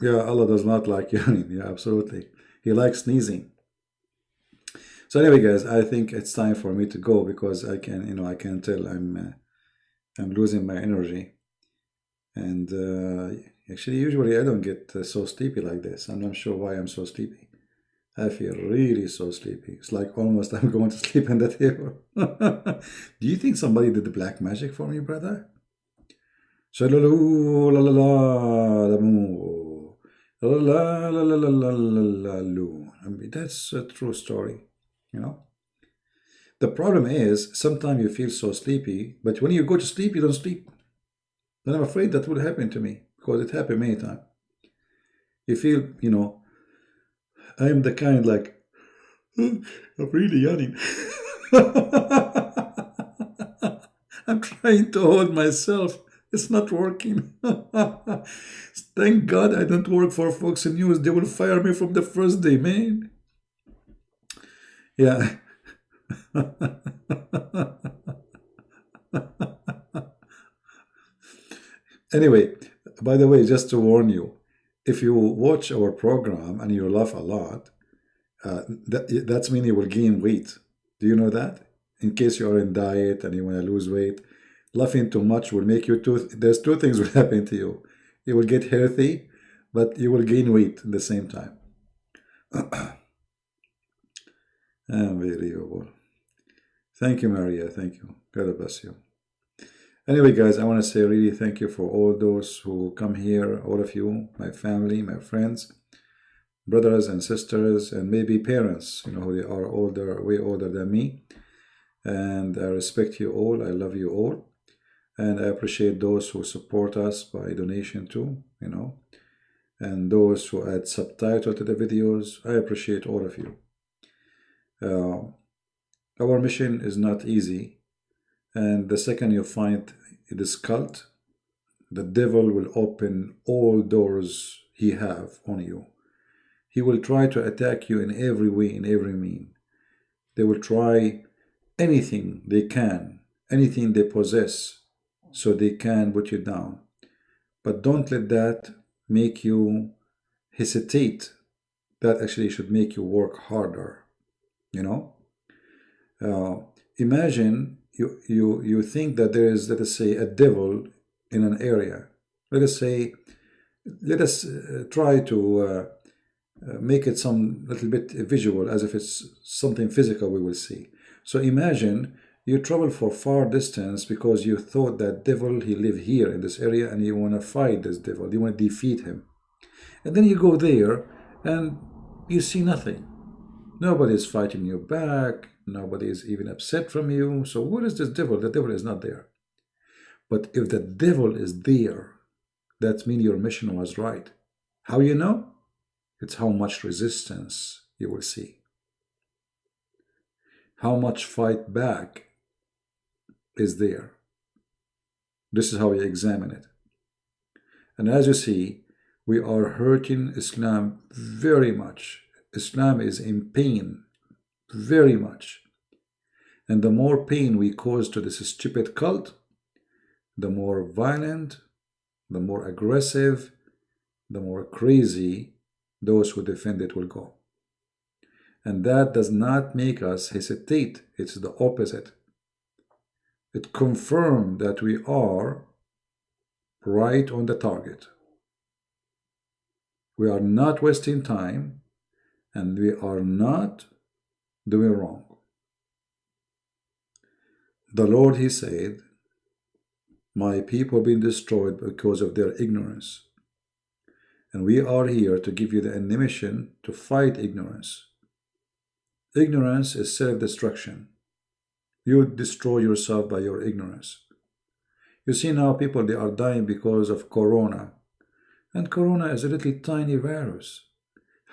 Yeah, Allah does not like yawning. Yeah, absolutely. He likes sneezing. So anyway, guys, I think it's time for me to go because I can tell I'm losing my energy. And actually, usually I don't get so sleepy like this. I'm not sure why I'm so sleepy. I feel really so sleepy. It's like almost I'm going to sleep on the table. Do you think somebody did the black magic for me, brother? Shalaloo, la la la, la moo. La la la la la la la la loo. I mean, that's a true story, you know. The problem is sometimes you feel so sleepy, but when you go to sleep, you don't sleep. And I'm afraid that will happen to me because it happened many times. You feel, I am the kind like, I'm really yawning. I'm trying to hold myself. It's not working. Thank God I don't work for Fox News. They will fire me from the first day, man. Yeah. Anyway, by the way, just to warn you, if you watch our program and you laugh a lot, that's mean you will gain weight. Do you know that? In case you are in diet and you want to lose weight, laughing too much will make you there's two things will happen to you. You will get healthy, but you will gain weight at the same time. Unbelievable. Thank you, Maria. Thank you. God bless you. Anyway, guys, I want to say really thank you for all those who come here, all of you, my family, my friends, brothers and sisters, and maybe parents, they are older, way older than me. And I respect you all. I love you all. And I appreciate those who support us by donation too, and those who add subtitle to the videos. I appreciate all of you. Our mission is not easy. And the second you find this cult, the devil will open all doors he have on you. He will try to attack you in every way, in every mean. They will try anything they can, anything they possess, so they can put you down. But don't let that make you hesitate. That actually should make you work harder, Imagine you think that there is, let us say, a devil in an area. Let us try to make it some little bit visual, as if it's something physical we will see. So imagine you travel for far distance because you thought that devil, he live here in this area, and you want to fight this devil, you want to defeat him. And then you go there and you see nothing. Nobody is fighting you back. Nobody is even upset from you. So what is this devil? The devil is not there. But if the devil is there, that means your mission was right. How you know? It's how much resistance you will see. How much fight back is there. This is how we examine it. And as you see, we are hurting Islam very much. Islam is in pain very much. And the more pain we cause to this stupid cult, the more violent, the more aggressive, the more crazy those who defend it will go. And that does not make us hesitate. It's the opposite. It confirms that we are right on the target. We are not wasting time, and we are not doing wrong. The Lord, he said, my people have been destroyed because of their ignorance. And we are here to give you the ammunition to fight ignorance. Ignorance is self-destruction. You destroy yourself by your ignorance. You see now people, they are dying because of corona. And corona is a little tiny virus.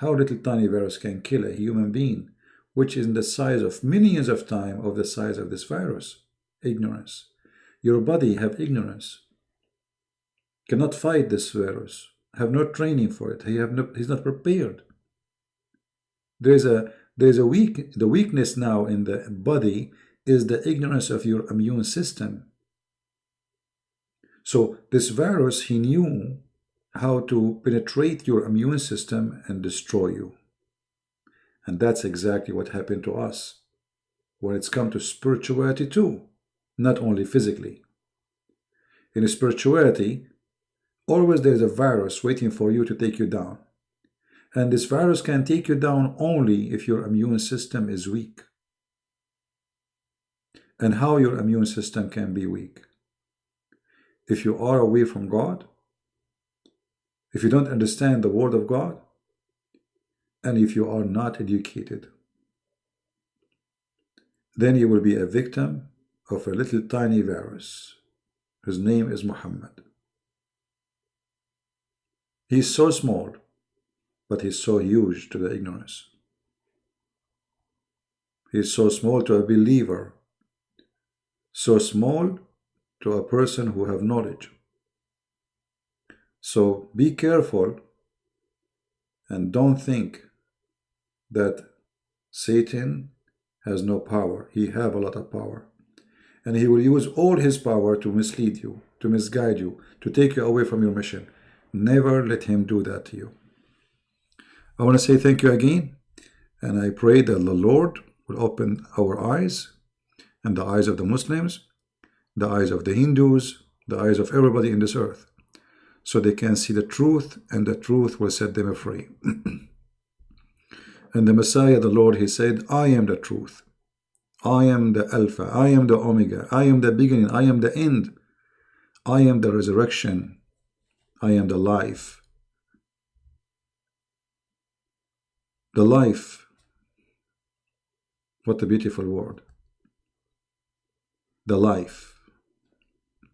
How little tiny virus can kill a human being, which is in the size of millions of times of the size of this virus? Ignorance. Your body have ignorance. Cannot fight this virus. Have no training for it. He's not prepared. The weakness now in the body is the ignorance of your immune system. So this virus, he knew how to penetrate your immune system and destroy you. And that's exactly what happened to us when it's come to spirituality too, not only physically. In spirituality, always there's a virus waiting for you to take you down. And this virus can take you down only if your immune system is weak. And how your immune system can be weak? If you are away from God, if you don't understand the Word of God, and if you are not educated, then you will be a victim of a little tiny virus. His name is Muhammad. He's so small, but he's so huge to the ignorance. He's so small to a believer, so small to a person who have knowledge. So be careful and don't think that Satan has no power. He have a lot of power. And he will use all his power to mislead you, to misguide you, to take you away from your mission. Never let him do that to you. I want to say thank you again. And I pray that the Lord will open our eyes and the eyes of the Muslims, the eyes of the Hindus, the eyes of everybody in this earth, so they can see the truth, and the truth will set them free. And the Messiah, the Lord, he said, I am the truth. I am the Alpha. I am the Omega. I am the beginning. I am the end. I am the resurrection. I am the life. The life. What a beautiful word. The life.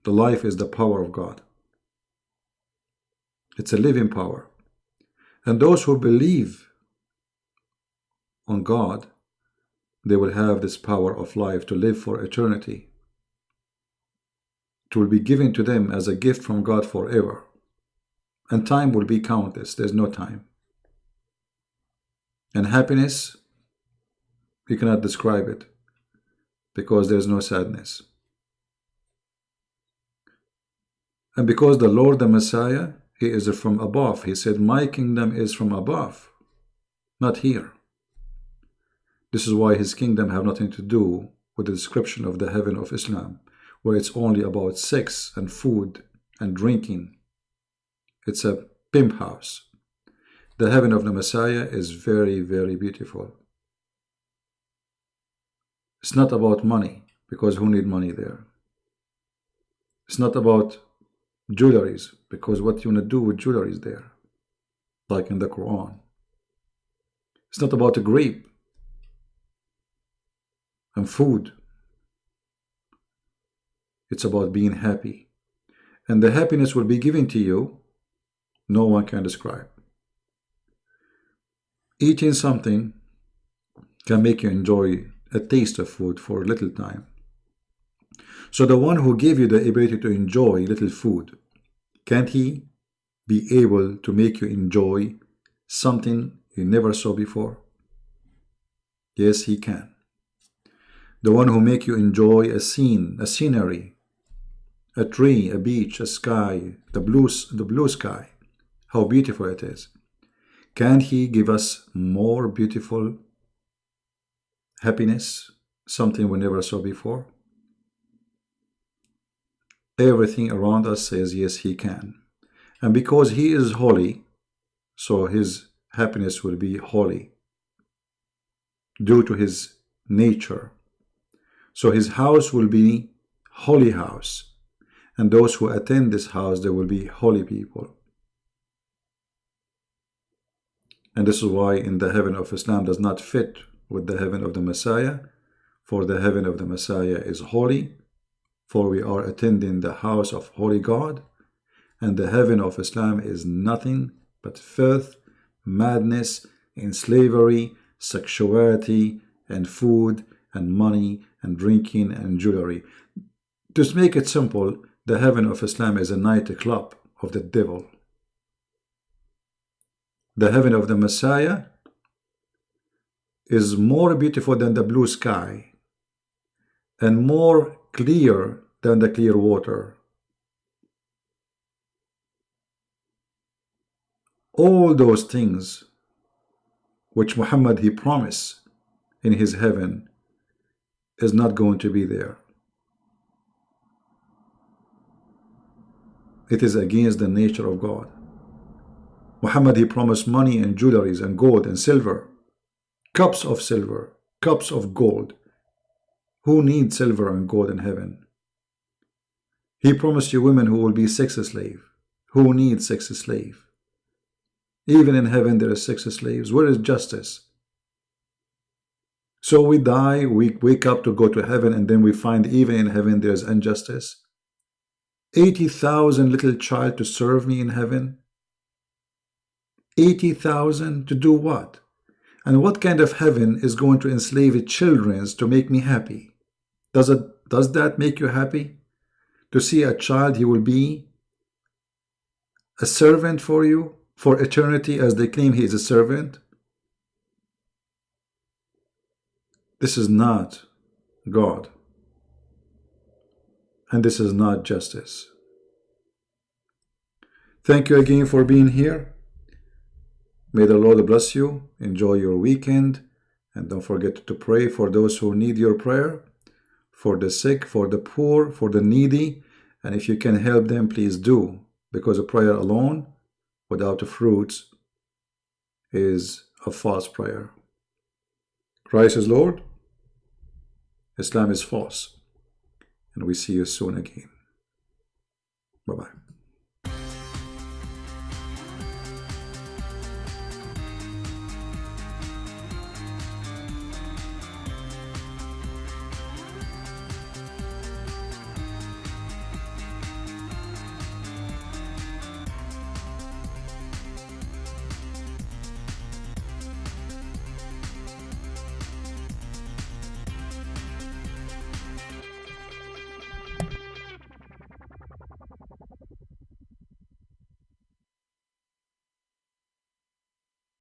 The life is the power of God. It's a living power. And those who believe on God, they will have this power of life to live for eternity. It will be given to them as a gift from God forever. And time will be countless. There's no time. And happiness, you cannot describe it because there's no sadness. And because the Lord, the Messiah, he is from above. He said, my kingdom is from above, not here. This is why his kingdom have nothing to do with the description of the heaven of Islam, where it's only about sex and food and drinking. It's a pimp house. The heaven of the Messiah is very, very beautiful. It's not about money, because who need money there? It's not about jewelries, because what you want to do with jewelry is there, like in the Quran. It's not about a grape and food. It's about being happy. And the happiness will be given to you, no one can describe. Eating something can make you enjoy a taste of food for a little time. So the one who gave you the ability to enjoy little food, can't he be able to make you enjoy something you never saw before? Yes, he can. The one who make you enjoy a scene, a scenery, a tree, a beach, a sky, the blue sky, how beautiful it is. Can't he give us more beautiful happiness, something we never saw before? Everything around us says yes, he can. And because he is holy, so his happiness will be holy due to his nature. So his house will be holy house. And those who attend this house, they will be holy people. And this is why in the heaven of Islam does not fit with the heaven of the Messiah, for the heaven of the Messiah is holy, for we are attending the house of holy God, and the heaven of Islam is nothing but filth, madness, in slavery, sexuality, and food, and money, and drinking, and jewelry. To make it simple, the heaven of Islam is a nightclub of the devil. The heaven of the Messiah is more beautiful than the blue sky and more clear than the clear water. All those things which Muhammad he promised in his heaven is not going to be there. It is against the nature of God. Muhammad he promised money and jewelries and gold and silver, cups of silver, cups of gold. Who needs silver and gold in heaven? He promised you women who will be sex slave. Who needs sex slave? Even in heaven there are sex slaves. Where is justice? So we die, we wake up to go to heaven, and then we find even in heaven there is injustice. 80,000 little child to serve me in heaven. 80,000 to do what? And what kind of heaven is going to enslave children to make me happy? Does that make you happy? To see a child, he will be a servant for you for eternity, as they claim he is a servant? This is not God. And this is not justice. Thank you again for being here. May the Lord bless you. Enjoy your weekend. And don't forget to pray for those who need your prayer, for the sick, for the poor, for the needy. And if you can help them, please do. Because a prayer alone, without the fruits, is a false prayer. Christ is Lord. Islam is false. And we see you soon again. Bye-bye.